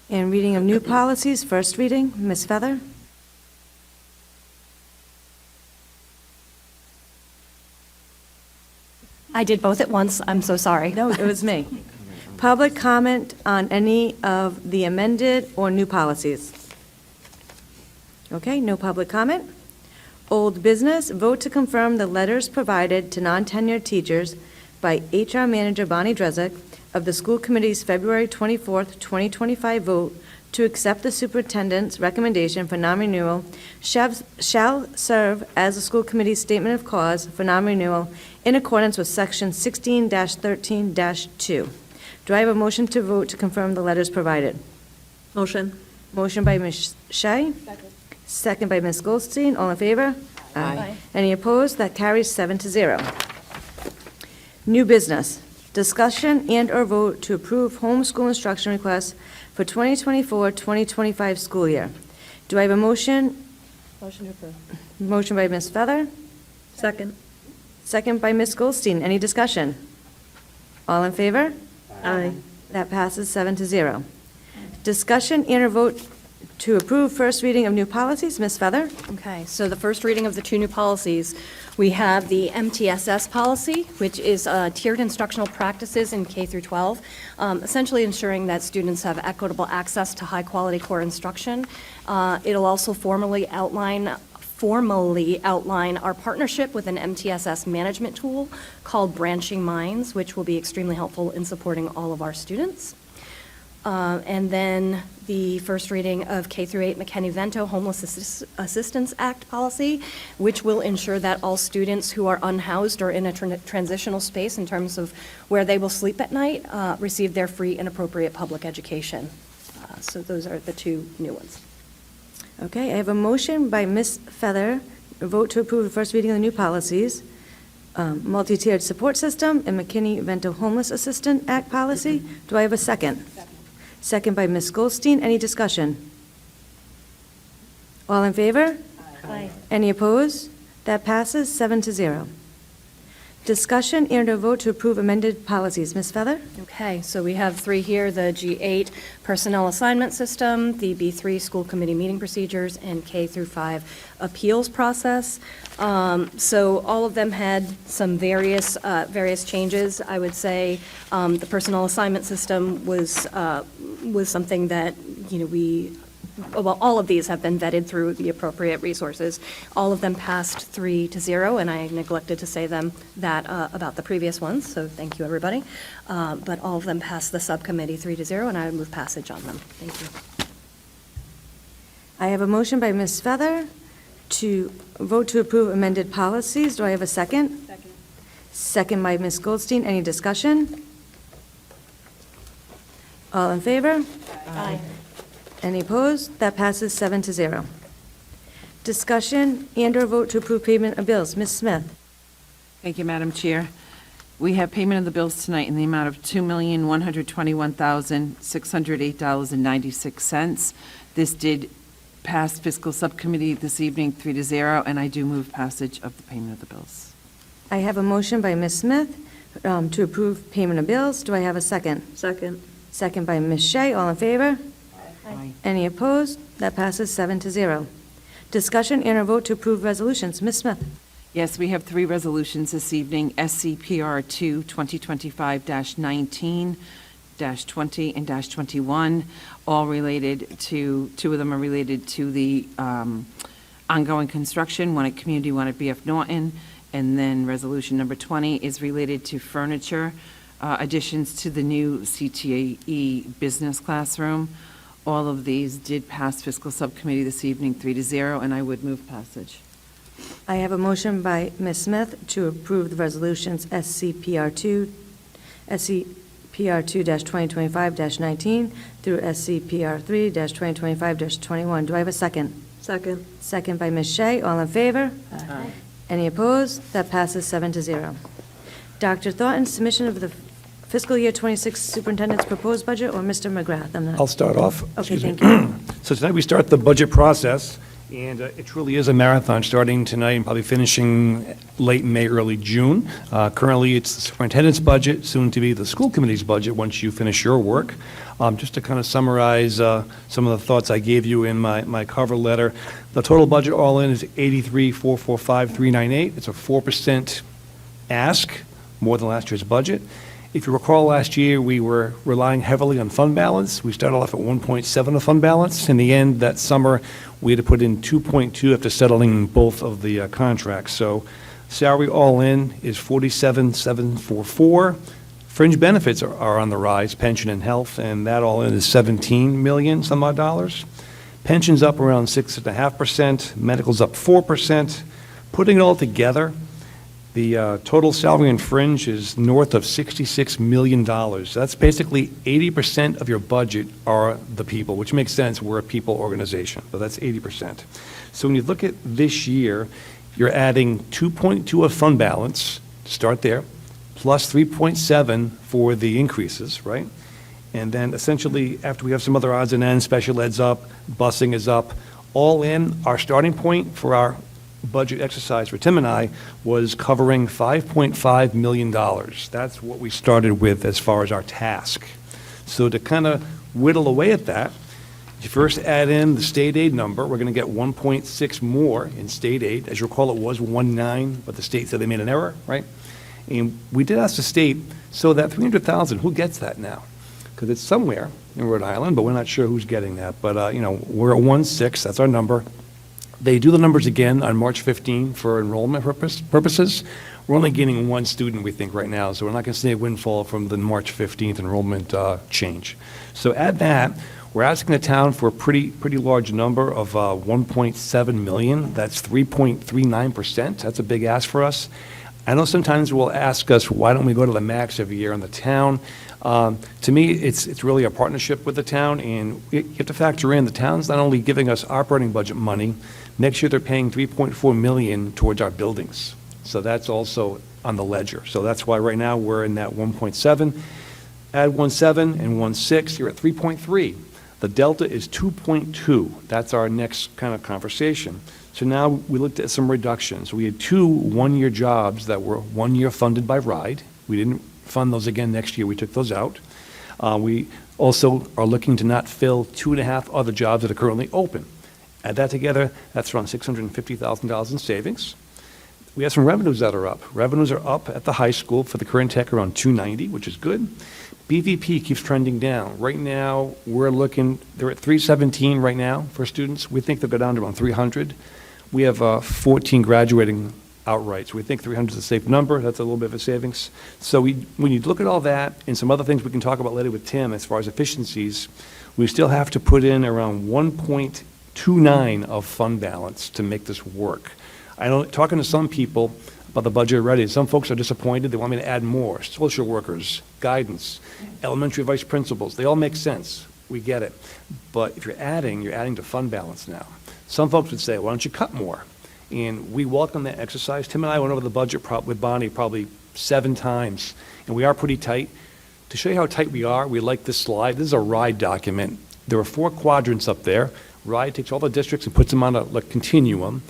And reading of new policies, first reading, Ms. Feather. I did both at once. I'm so sorry. No, it was me. Public comment on any of the amended or new policies. Okay, no public comment. Old business, vote to confirm the letters provided to non-tenured teachers by HR Manager Bonnie Drezick of the school committee's February 24th, 2025 vote to accept the superintendent's recommendation for non-renewal shall serve as the school committee's statement of cause for non-renewal in accordance with section 16-13-2. Do I have a motion to vote to confirm the letters provided? Motion. Motion by Ms. Shea. Second by Ms. Goldstein. All in favor? Aye. Any opposed? That carries 7-0. New business. Discussion and/or vote to approve homeschool instruction requests for 2024-2025 school year. Do I have a motion? Motion to approve. Motion by Ms. Feather. Second. Second by Ms. Goldstein. Any discussion? All in favor? Aye. That passes 7-0. Discussion and/or vote to approve first reading of new policies. Ms. Feather? Okay, so the first reading of the 2 new policies, we have the MTSS policy, which is tiered instructional practices in K through 12, essentially ensuring that students have equitable access to high-quality core instruction. It'll also formally outline our partnership with an MTSS management tool called Branching Minds, which will be extremely helpful in supporting all of our students. And then the first reading of K through 8 McKinney-Vento Homeless Assistance Act policy, which will ensure that all students who are unhoused or in a transitional space in terms of where they will sleep at night receive their free and appropriate public education. So those are the 2 new ones. Okay, I have a motion by Ms. Feather, a vote to approve the first reading of the new policies, multi-tiered support system, and McKinney-Vento Homeless Assistance Act policy. Do I have a second? Second by Ms. Goldstein. Any discussion? All in favor? Aye. Any opposed? That passes 7-0. Discussion and a vote to approve amended policies. Ms. Feather? Okay, so we have 3 here, the G8 personnel assignment system, the B3 school committee meeting procedures, and K through 5 appeals process. So all of them had some various changes. I would say the personnel assignment system was something that, well, all of these have been vetted through the appropriate resources. All of them passed 3-0, and I neglected to say that about the previous ones, so thank you, everybody. But all of them passed the subcommittee 3-0, and I would move passage on them. Thank you. I have a motion by Ms. Feather to vote to approve amended policies. Do I have a second? Second by Ms. Goldstein. Any discussion? All in favor? Aye. Any opposed? That passes 7-0. Discussion and/or vote to approve payment of bills. Ms. Smith? Thank you, Madam Chair. We have payment of the bills tonight in the amount of $2,121,608.96. This did pass fiscal subcommittee this evening 3-0, and I do move passage of the payment of the bills. I have a motion by Ms. Smith to approve payment of bills. Do I have a second? Second. Second by Ms. Shea. All in favor? Aye. Any opposed? That passes 7-0. Discussion and/or vote to approve resolutions. Ms. Smith? Yes, we have 3 resolutions this evening, SCPR 2, 2025-19, -20, and -21, all related to, 2 of them are related to the ongoing construction, one at Community, one at BF Norton, and then resolution number 20 is related to furniture additions to the new CTAE business classroom. All of these did pass fiscal subcommittee this evening 3-0, and I would move passage. I have a motion by Ms. Smith to approve the resolutions SCPR 2-2025-19 through SCPR 3-2025-21. Do I have a second? Second. Second by Ms. Shea. All in favor? Aye. Any opposed? That passes 7-0. Dr. Thornton, submission of the fiscal year 26 superintendent's proposed budget, or Mr. McGrath? I'll start off. Okay, Excuse me. thank you. So tonight we start the budget process, and it truly is a marathon, starting tonight and probably finishing late May, early June. Currently, it's the superintendent's budget, soon to be the school committee's budget once you finish your work. Just to kind of summarize some of the thoughts I gave you in my cover letter, the total budget all in is $83,445,398. It's a 4% ask, more than last year's budget. If you recall, last year, we were relying heavily on fund balance. We started off at 1.7 of fund balance. In the end, that summer, we had to put in 2.2 after settling both of the contracts. So salary all in is 47,744. Fringe benefits are on the rise, pension and health, and that all in is 17 million some odd dollars. Pension's up around 6.5%, medical's up 4%. Putting it all together, the total salary and fringe is north of $66 million. That's basically 80% of your budget are the people, which makes sense. We're a people organization, but that's 80%. So when you look at this year, you're adding 2.2 of fund balance, start there, plus 3.7 for the increases, right? And then essentially, after we have some other odds and ends, special ed's up, busing is up, all in, our starting point for our budget exercise for Tim and I was covering $5.5 million. That's what we started with as far as our task. So to kind of whittle away at that, you first add in the state aid number. We're going to get 1.6 more in state aid. As you recall, it was 1.9, but the state said they made an error, right? And we did ask the state, so that $300,000, who gets that now? Because it's somewhere in Rhode Island, but we're not sure who's getting that. But, we're at 1.6, that's our number. They do the numbers again on March 15 for enrollment purposes. We're only getting 1 student, we think, right now, so we're not going to see a windfall from the March 15th enrollment change. So add that. We're asking the town for a pretty large number of 1.7 million. That's 3.39%. That's a big ask for us. I know sometimes we'll ask us, why don't we go to the max every year in the town? To me, it's really a partnership with the town, and you have to factor in the town's not only giving us operating budget money. Next year, they're paying $3.4 million towards our buildings. So that's also on the ledger. So that's why right now we're in that 1.7. Add 1.7 and 1.6, you're at 3.3. The delta is 2.2. That's our next kind of conversation. So now we looked at some reductions. We had 2 one-year jobs that were 1 year funded by RIDE. We didn't fund those again next year. We took those out. We also are looking to not fill 2.5 other jobs that are currently open. Add that together, that's around $650,000 in savings. We have some revenues that are up. Revenues are up at the high school for the current tech around $290, which is good. BVP keeps trending down. Right now, they're at $317 right now for students. We think they'll go down to around $300. We have 14 graduating outright, so we think 300 is a safe number. That's a little bit of a savings. So when you look at all that and some other things we can talk about later with Tim as far as efficiencies, we still have to put in around 2.9 of fund balance to make this work. I know, talking to some people about the budget already, some folks are disappointed. They want me to add more. Social workers, guidance, elementary vice principals, they all make sense. We get it. But if you're adding to fund balance now. Some folks would say, why don't you cut more? And we welcome that exercise. Tim and I went over the budget with Bonnie probably 7 times, and we are pretty tight. To show you how tight we are, we like this slide. This is a RIDE document. There are 4 quadrants up there. RIDE takes all the districts and puts them on a continuum.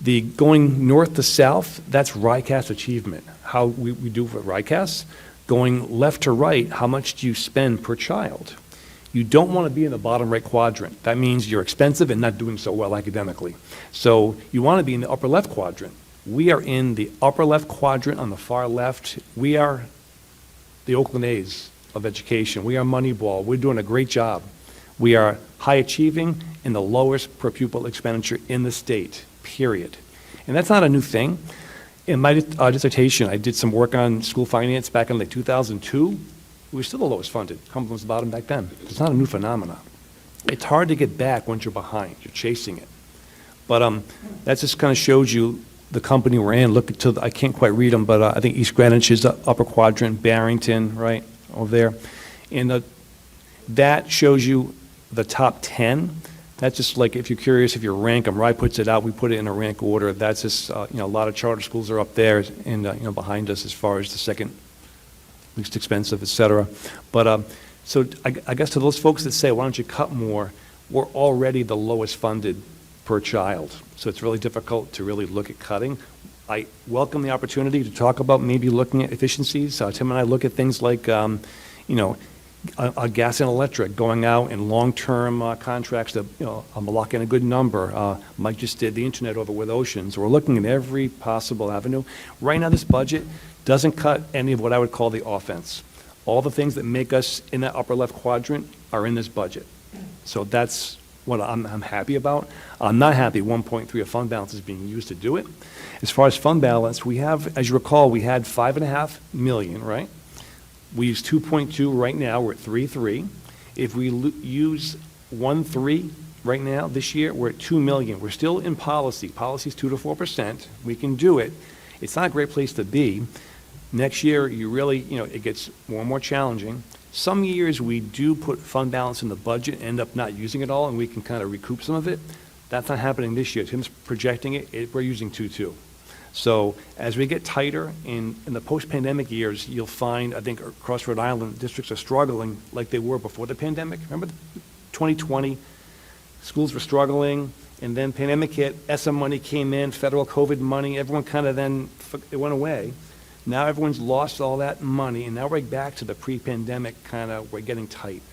The going north to south, that's RICAS achievement, how we do for RICAS. Going left to right, how much do you spend per child? You don't want to be in the bottom right quadrant. That means you're expensive and not doing so well academically. So you want to be in the upper left quadrant. We are in the upper left quadrant on the far left. We are the Oakland A's of education. We are Moneyball. We're doing a great job. We are high achieving and the lowest per pupil expenditure in the state, period. And that's not a new thing. In my dissertation, I did some work on school finance back in like 2002. We were still the lowest funded. Cumberland was the bottom back then. It's not a new phenomenon. It's hard to get back once you're behind. You're chasing it. But that just kind of shows you the company we're in. Look to I can't quite read them, but I think East Greenwich is the upper quadrant, Barrington, right, over there. And that shows you the top 10. That's just like, if you're curious, if you rank them, RIDE puts it out, we put it in a rank order. That's just, a lot of charter schools are up there and, behind us as far as the second least expensive, et cetera. But, so I guess to those folks that say, why don't you cut more, we're already the lowest funded per child. So it's really difficult to really look at cutting. I welcome the opportunity to talk about maybe looking at efficiencies. Tim and I look at things like, gas and electric, going out in long-term contracts to, lock in a good number. Mike just did the internet over with Oceans. We're looking at every possible avenue. Right now, this budget doesn't cut any of what I would call the offense. All the things that make us in that upper left quadrant are in this budget. So that's what I'm happy about. I'm not happy 1.3 of fund balance is being used to do it. As far as fund balance, we have, as you recall, we had $5.5 million, right? We use 2.2 right now, we're at 3.3. If we use 1.3 right now, this year, we're at 2 million. We're still in policy. Policy's 2 to 4%. We can do it. It's not a great place to be. Next year, you really, it gets more and more challenging. Some years we do put fund balance in the budget, end up not using it all, and we can kind of recoup some of it. That's not happening this year. Tim's projecting it, we're using 2.2. So as we get tighter in the post-pandemic years, you'll find, I think, across Rhode Island, districts are struggling like they were before the pandemic. Remember 2020, schools were struggling, and then pandemic hit, SM money came in, federal COVID money, everyone kind of then, it went away. Now everyone's lost all that money, and now we're back to the pre-pandemic kind of, we're getting tight.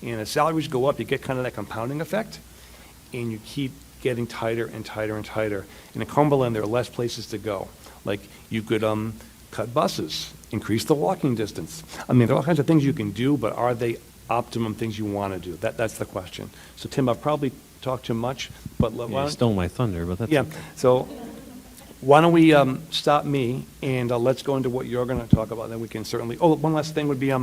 And as salaries go up, you get kind of that compounding effect, and you keep getting tighter and tighter and tighter. And in Cumberland, there are less places to go. Like, you could cut buses, increase the walking distance. I mean, there are all kinds of things you can do, but are they optimum things you want to do? That's the question. So, Tim, I've probably talked too much, but you stole my thunder, but that's yeah. okay. So, why don't we stop me, and let's go into what you're going to talk about, then we can certainly, one last thing would be,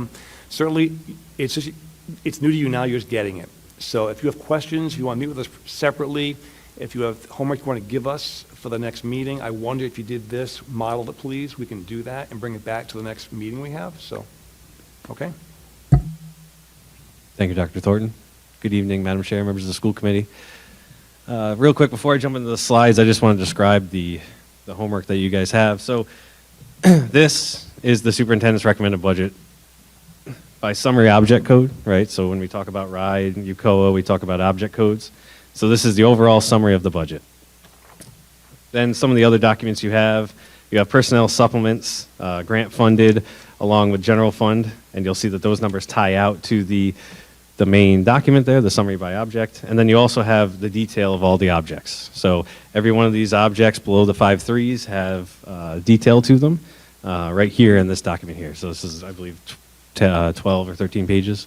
certainly, it's new to you now, you're just getting it. So if you have questions, if you want to meet with us separately, if you have homework you want to give us for the next meeting, I wonder if you did this, model it, please. We can do that and bring it back to the next meeting we have. So, okay. Thank you, Dr. Thornton. Good evening, Madam Chair, members of the school committee. Real quick, before I jump into the slides, I just want to describe the homework that you guys have. So this is the superintendent's recommended budget by summary object code, right? So when we talk about RIDE and UCOA, we talk about object codes. So this is the overall summary of the budget. Then some of the other documents you have personnel supplements, grant funded, along with general fund, and you'll see that those numbers tie out to the main document there, the summary by object, and then you also have the detail of all the objects. So every one of these objects below the 5 3s have detail to them right here in this document here. So this is, I believe, 12 or 13 pages.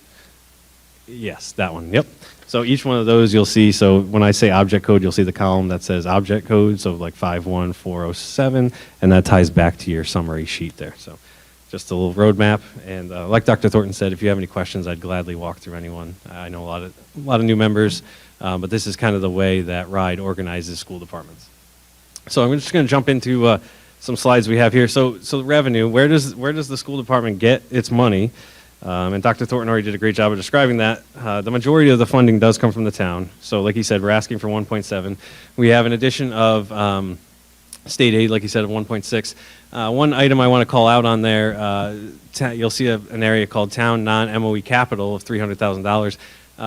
Yes, that one, yep. So each one of those you'll see, so when I say object code, you'll see the column that says object code, so like 51407, and that ties back to your summary sheet there. So just a little roadmap, and like Dr. Thornton said, if you have any questions, I'd gladly walk through anyone. I know a lot of new members, but this is kind of the way that RIDE organizes school departments. So I'm just going to jump into some slides we have here. So revenue, where does the school department get its money? And Dr. Thornton already did a great job of describing that. The majority of the funding does come from the town. So like he said, we're asking for 1.7. We have an addition of state aid, like he said, of 1.6. One item I want to call out on there, you'll see an area called Town Non-MOE Capital of $300,000.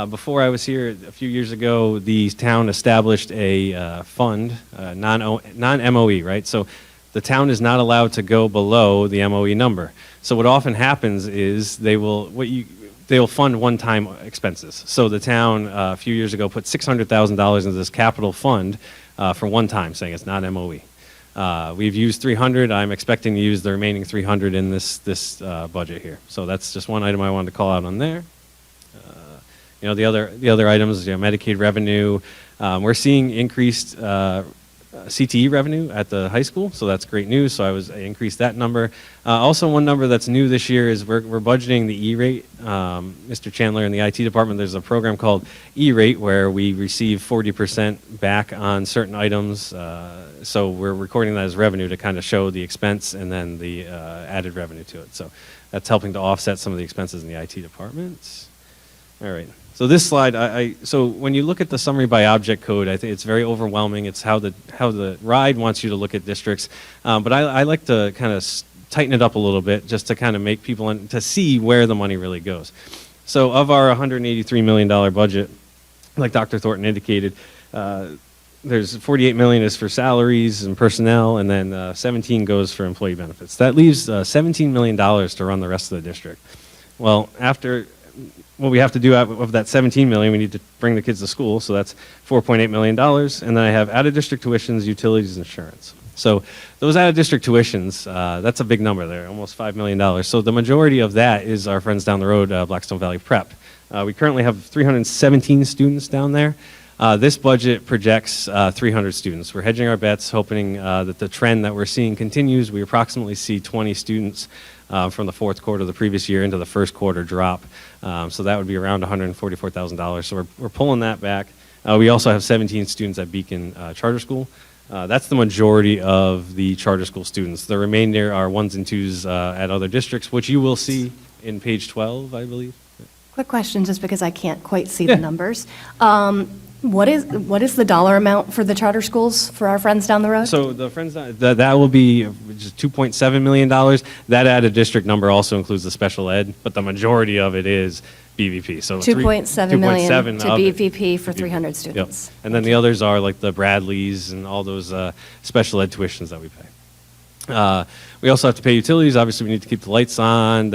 Before I was here a few years ago, the town established a fund, non-MOE, right? So the town is not allowed to go below the MOE number. So what often happens is they'll fund one-time expenses. So the town a few years ago put $600,000 into this capital fund for one time, saying it's not MOE. We've used 300. I'm expecting to use the remaining 300 in this budget here. So that's just one item I wanted to call out on there. The other items, Medicaid revenue. We're seeing increased CTE revenue at the high school, so that's great news. So I increased that number. Also, one number that's new this year is we're budgeting the E-rate. Mr. Chandler in the IT department, there's a program called E-rate where we receive 40% back on certain items. So we're recording that as revenue to kind of show the expense and then the added revenue to it. So that's helping to offset some of the expenses in the IT department. All right. So this slide, so when you look at the summary by object code, I think it's very overwhelming. It's how the RIDE wants you to look at districts. But I like to kind of tighten it up a little bit just to kind of make people to see where the money really goes. So of our $183 million budget, like Dr. Thornton indicated, there's $48 million is for salaries and personnel, and then 17 goes for employee benefits. That leaves $17 million to run the rest of the district. Well, what we have to do of that $17 million, we need to bring the kids to school, so that's $4.8 million. And then I have out-of-district tuitions, utilities, insurance. So those out-of-district tuitions, that's a big number there, almost $5 million. So the majority of that is our friends down the road, Blackstone Valley Prep. We currently have 317 students down there. This budget projects 300 students. We're hedging our bets, hoping that the trend that we're seeing continues. We approximately see 20 students from the fourth quarter of the previous year into the first quarter drop. So that would be around $144,000. So we're pulling that back. We also have 17 students at Beacon Charter School. That's the majority of the charter school students. The remainder are ones and twos at other districts, which you will see in page 12, I believe. Quick question, just because I can't quite see the numbers. What is the dollar amount for the charter schools for our friends down the road? So the friends that will be just $2.7 million. That added district number also includes the special ed, but the majority of it is BVP. So 2.7 million to of it. BVP for 300 students. Yep. And then the others are like the Bradleys and all those special ed tuitions that we pay. We also have to pay utilities. Obviously, we need to keep the lights on,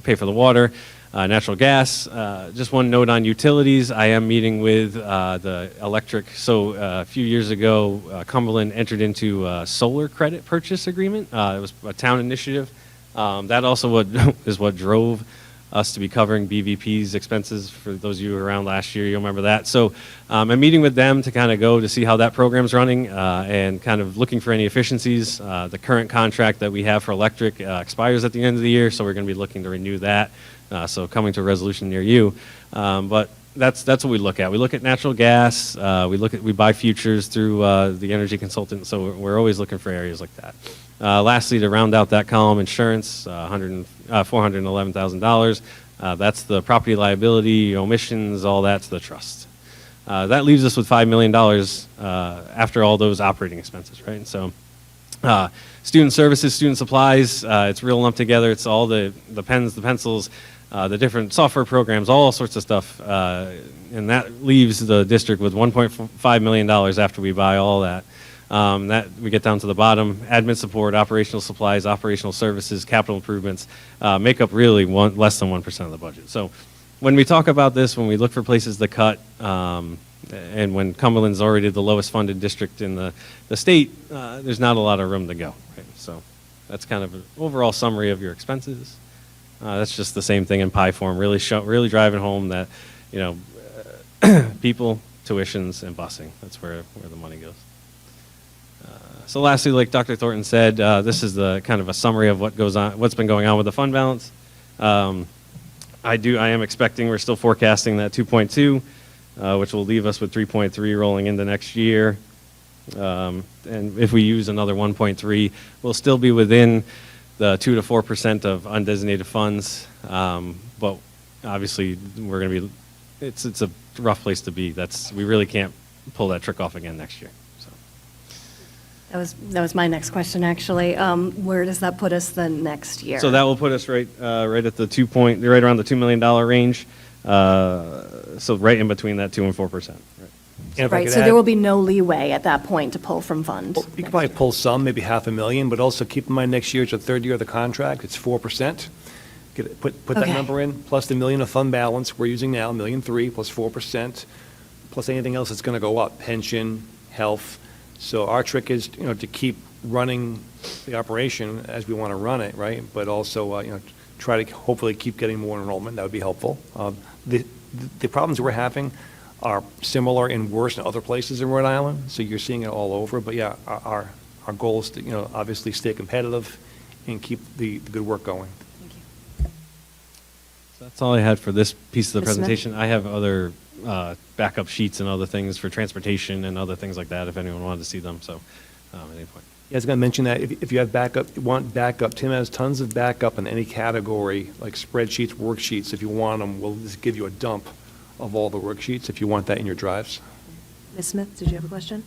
pay for the water. Natural gas. Just one note on utilities. I am meeting with the electric. So a few years ago, Cumberland entered into a solar credit purchase agreement. It was a town initiative. That also is what drove us to be covering BVP's expenses. For those of you who were around last year, you'll remember that. So I'm meeting with them to kind of go to see how that program's running and kind of looking for any efficiencies. The current contract that we have for electric expires at the end of the year, so we're going to be looking to renew that. So coming to a resolution near you, but that's what we look at. We look at natural gas. We buy futures through the energy consultant. So we're always looking for areas like that. Lastly, to round out that column, insurance, $411,000. That's the property liability, omissions, all that's the trust. That leaves us with $5 million after all those operating expenses, right? And so. Student services, student supplies, it's real lumped together. It's all the pens, the pencils, the different software programs, all sorts of stuff. And that leaves the district with $1.5 million after we buy all that. That we get down to the bottom. Admin support, operational supplies, operational services, capital improvements make up really less than 1% of the budget. So when we talk about this, when we look for places to cut, and when Cumberland's already the lowest funded district in the state, there's not a lot of room to go. Right? So that's kind of an overall summary of your expenses. That's just the same thing in pie form, really driving home that, people, tuitions, and busing. That's where the money goes. So lastly, like Dr. Thornton said, this is the kind of a summary of what's been going on with the fund balance. I am expecting, we're still forecasting that 2.2. which will leave us with 3.3 rolling into next year. And if we use another 1.3, we'll still be within the 2 to 4% of undesignated funds. But obviously, we're going to be, it's a rough place to be. We really can't pull that trick off again next year. So. That was my next question, actually. Where does that put us then next year? So that will put us right at the right around the $2 million range. So right in between that 2 and 4%. Right. And if I Right, could so add- there will be no leeway at that point to pull from fund. You could probably pull some, maybe $500,000, but also keep in mind next year is the third year of the contract, it's 4%. Put that Okay. number in, plus the $1 million of fund balance we're using now, $1.3 million, plus 4%, plus anything else that's going to go up, pension, health. So our trick is, to keep running the operation as we want to run it, right? But also, try to hopefully keep getting more enrollment, that would be helpful. The problems we're having are similar and worse in other places in Rhode Island, so you're seeing it all over. But yeah, our goal is to, obviously stay competitive and keep the good work going. So that's all I had for this piece of the Ms. Smith? presentation. I have other backup sheets and other things for transportation and other things like that if anyone wanted to see them, so at any point. Yeah, I was going to mention that if you have backup, want backup, Tim has tons of backup in any category, like spreadsheets, worksheets. If you want them, we'll just give you a dump of all the worksheets if you want that in your drives. Ms. Smith, did you have a question?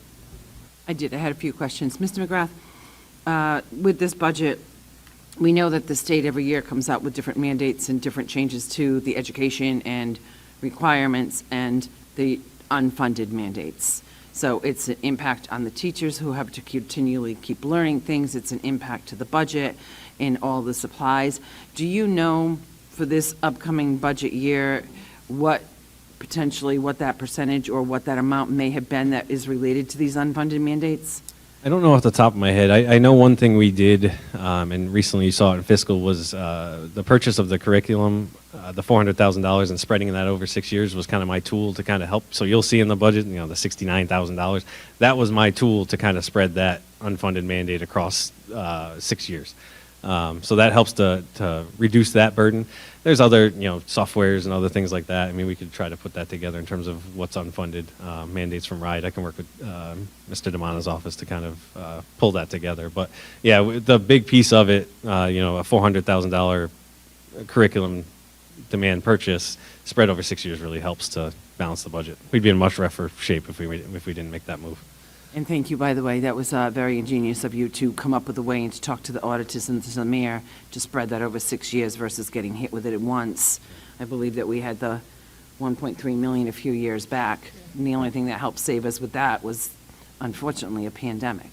I did. I had a few questions. Mr. McGrath, with this budget, we know that the state every year comes out with different mandates and different changes to the education and requirements and the unfunded mandates. So it's an impact on the teachers who have to continually keep learning things. It's an impact to the budget and all the supplies. Do you know for this upcoming budget year what that percentage or what that amount may have been that is related to these unfunded mandates? I don't know off the top of my head. I know one thing we did, and recently you saw it in fiscal, was the purchase of the curriculum, the $400,000, and spreading that over 6 years was kind of my tool to kind of help. So you'll see in the budget, the $69,000. That was my tool to kind of spread that unfunded mandate across 6 years. So that helps to reduce that burden. There's other, softwares and other things like that. I mean, we could try to put that together in terms of what's unfunded mandates from RIDE. I can work with Mr. DeMona's office to kind of pull that together. But yeah, the big piece of it, a $400,000 curriculum demand purchase spread over 6 years really helps to balance the budget. We'd be in much rougher shape if we didn't make that move. And thank you, by the way. That was very ingenious of you to come up with a way and to talk to the auditors and to the mayor to spread that over 6 years versus getting hit with it at once. I believe that we had the $1.3 million a few years back, and the only thing that helped save us with that was, unfortunately, a pandemic.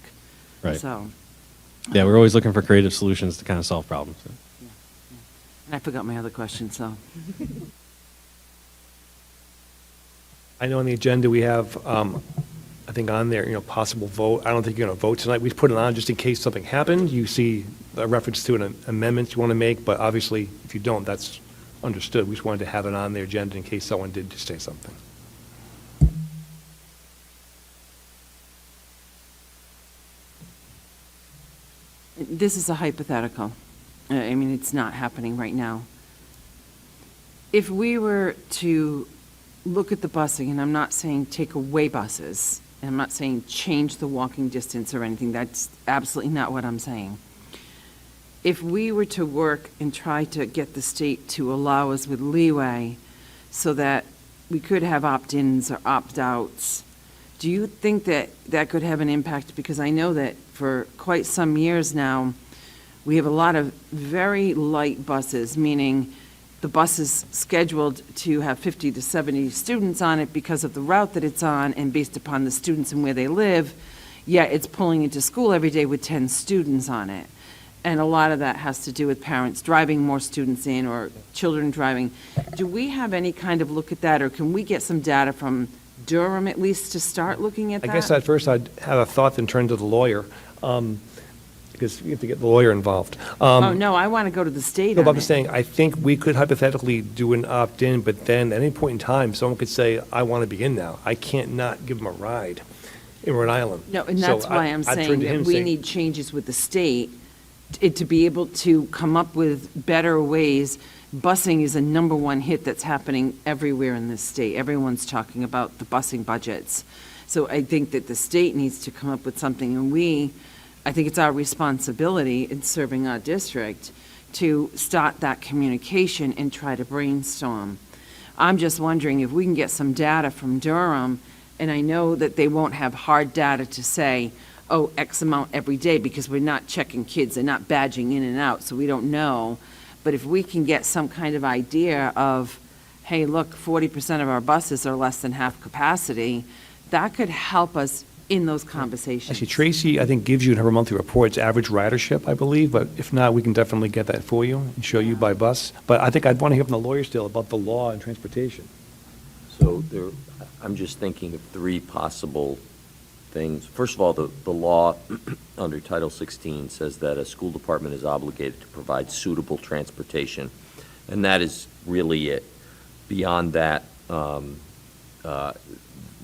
Right. So, Yeah, we're always looking for creative solutions to kind of solve problems. and I forgot my other question, so. I know on the agenda we have, I think on there, possible vote. I don't think you're going to vote tonight. We put it on just in case something happened. You see a reference to an amendment you want to make, but obviously, if you don't, that's understood. We just wanted to have it on the agenda in case someone did just say something. This is a hypothetical. I mean, it's not happening right now. If we were to look at the busing, and I'm not saying take away buses, and I'm not saying change the walking distance or anything, that's absolutely not what I'm saying. If we were to work and try to get the state to allow us with leeway so that we could have opt-ins or opt-outs, do you think that that could have an impact? Because I know that for quite some years now, we have a lot of very light buses, meaning the bus is scheduled to have 50 to 70 students on it because of the route that it's on and based upon the students and where they live, yet it's pulling into school every day with 10 students on it. And a lot of that has to do with parents driving more students in or children driving. Do we have any kind of look at that, or can we get some data from Durham at least to start looking at that? I guess at first I'd have a thought then turn to the lawyer, because you have to get the lawyer involved. Oh, no, I want to go to the state No, on but I'm it. just saying, I think we could hypothetically do an opt-in, but then at any point in time, someone could say, I want to be in now. I can't not give them a ride in Rhode Island. No, and So that's why I'm I'd saying turn to him that and we say, need changes with the state to be able to come up with better ways busing is a number one hit that's happening everywhere in this state. Everyone's talking about the busing budgets. So I think that the state needs to come up with something, and I think it's our responsibility in serving our district to start that communication and try to brainstorm. I'm just wondering if we can get some data from Durham, and I know that they won't have hard data to say, oh, X amount every day, because we're not checking kids, they're not badging in and out, so we don't know. But if we can get some kind of idea of, hey, look, 40% of our buses are less than half capacity, that could help us in those conversations. Actually, Tracy, I think, gives you in her monthly reports average ridership, I believe, but if not, we can definitely get that for you and show you by bus. But I think I'd want to hear from the lawyer still about the law and transportation. So I'm just thinking of three possible things. First of all, the law under Title 16 says that a school department is obligated to provide suitable transportation, and that is really it. Beyond that,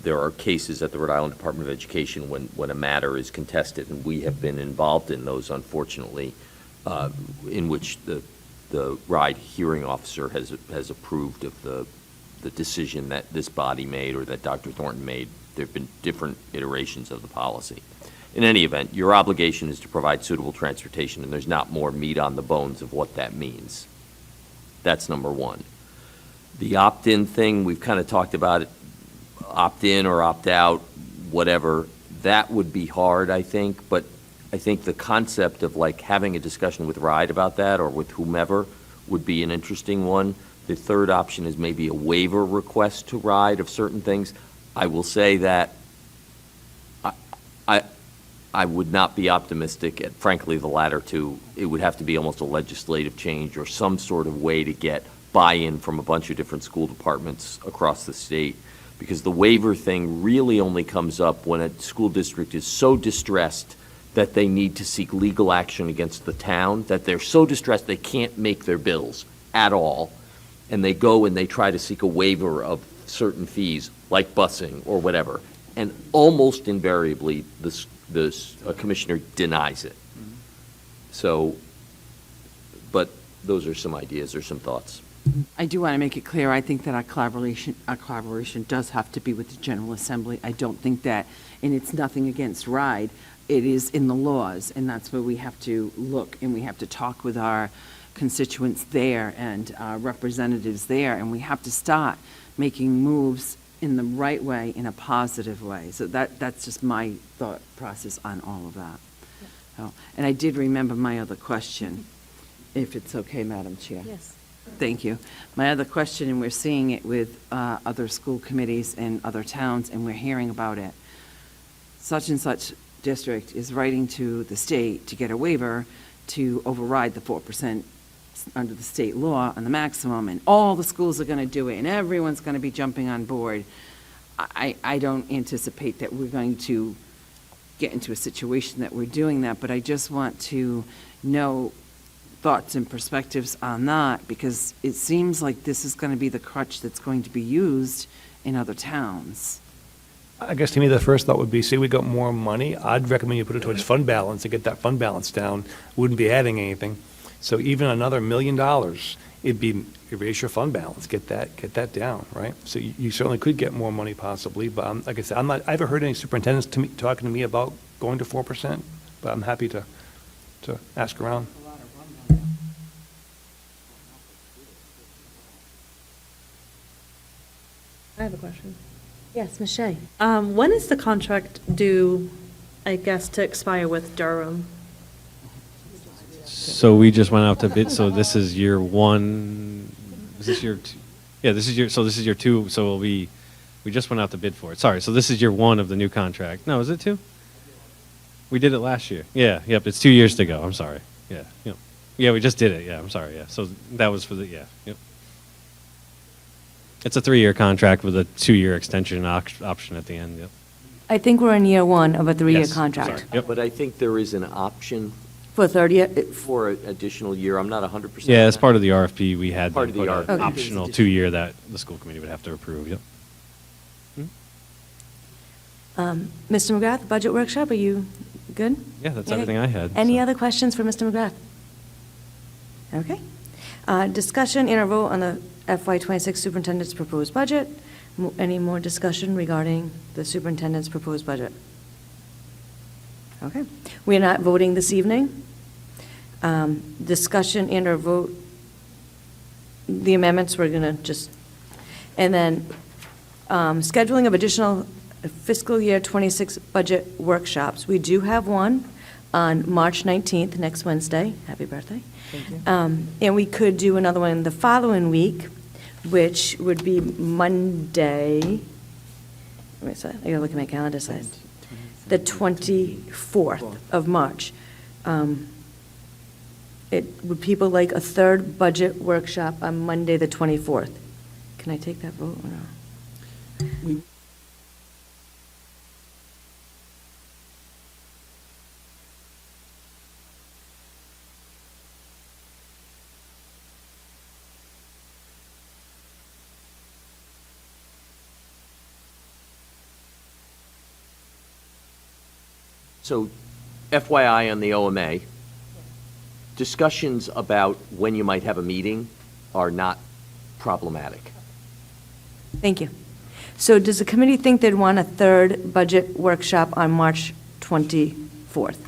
there are cases at the Rhode Island Department of Education when a matter is contested, and we have been involved in those, unfortunately, in which the RIDE hearing officer has approved of the decision that this body made or that Dr. Thornton made. There have been different iterations of the policy. In any event, your obligation is to provide suitable transportation, and there's not more meat on the bones of what that means. That's number one. The opt-in thing, we've kind of talked about it, opt-in or opt-out, whatever. That would be hard, I think, but I think the concept of like having a discussion with RIDE about that or with whomever would be an interesting one. The third option is maybe a waiver request to RIDE of certain things. I will say that I would not be optimistic at, frankly, the latter two. It would have to be almost a legislative change or some sort of way to get buy-in from a bunch of different school departments across the state, because the waiver thing really only comes up when a school district is so distressed that they need to seek legal action against the town, that they're so distressed they can't make their bills at all, and they go and they try to seek a waiver of certain fees, like busing or whatever, and almost invariably the commissioner denies it. So, but those are some ideas or some thoughts. I do want to make it clear, I think that our collaboration does have to be with the General Assembly. I don't think that, and it's nothing against RIDE, it is in the laws, and that's where we have to look, and we have to talk with our constituents there and our representatives there, and we have to start making moves in the right way, in a positive way. So that's just my thought process on all of that. Oh, and I did remember my other question, if it's okay, Madam Chair. Yes. Thank you. My other question, and we're seeing it with other school committees in other towns, and we're hearing about it. Such and such district is writing to the state to get a waiver to override the 4% under the state law on the maximum, and all the schools are going to do it, and everyone's going to be jumping on board. I don't anticipate that we're going to get into a situation that we're doing that, but I just want to know thoughts and perspectives on that, because it seems like this is going to be the crutch that's going to be used in other towns. I guess to me, the first thought would be, say we got more money, I'd recommend you put it towards fund balance to get that fund balance down. Wouldn't be adding anything. So even another $1 million, it'd be erase your fund balance, get that down, right? So you certainly could get more money possibly, but like I said, I haven't heard any superintendents talking to me about going to 4%, but I'm happy to ask around. I have a question. Yes, Ms. Shea. When is the contract due, I guess, to expire with Durham? So we just went out to bid, so this is year one, is this year two? Yeah, this is year two, so we just went out to bid for it. Sorry, so this is year one of the new contract. No, is it two? We did it last year. Yeah, yep, it's 2 years to go, I'm sorry. Yeah, yep. Yeah, we just did it, yeah, I'm sorry, yeah. So that was for yep. It's a 3-year contract with a 2-year extension option at the end, yep. I think we're in year one of a 3-year Yes, contract. sorry. Yep. But I think there is an option For 30, for an additional year. I'm not 100%. Yeah, as part of the RFP, we had Part of the put RFP. an optional 2-year that the school committee would have to approve, yep. Mr. McGrath, budget workshop, are you good? Yeah, that's everything I had, Any so. other questions for Mr. McGrath? Okay. Discussion and a vote on the FY26 superintendent's proposed budget. Any more discussion regarding the superintendent's proposed budget? Okay. We are not voting this evening. Discussion and or vote, the amendments, we're going to just, and then scheduling of additional fiscal year 26 budget workshops. We do have one on March 19th, next Wednesday. Happy birthday. Thank you. And we could do another one the following week, which would be Monday. Wait a second, I gotta look at my calendar size. The 24th of March. Would people like a third budget workshop on Monday, the 24th? Can I take that vote or no? So FYI on the OMA, discussions about when you might have a meeting are not problematic. Thank you. So does the committee think they'd want a third budget workshop on March 24th?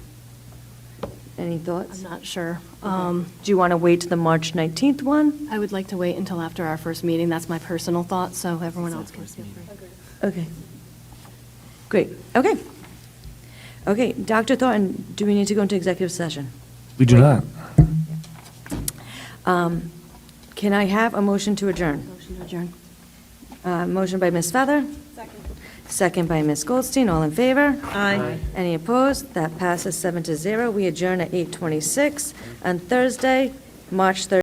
Any thoughts? I'm not sure. Do you want to wait to the March 19th one? I would like to wait until after our first meeting. That's my personal thought, so everyone else can feel free. Okay. Great, okay. Okay, Dr. Thornton, do we need to go into executive session? We do not. Can I have a motion to adjourn? Motion to adjourn. Motion by Ms. Feather. Second by Ms. Goldstein, all in favor? Aye. Any opposed? That passes 7-0. We adjourn at 8:26 on Thursday, March 3rd.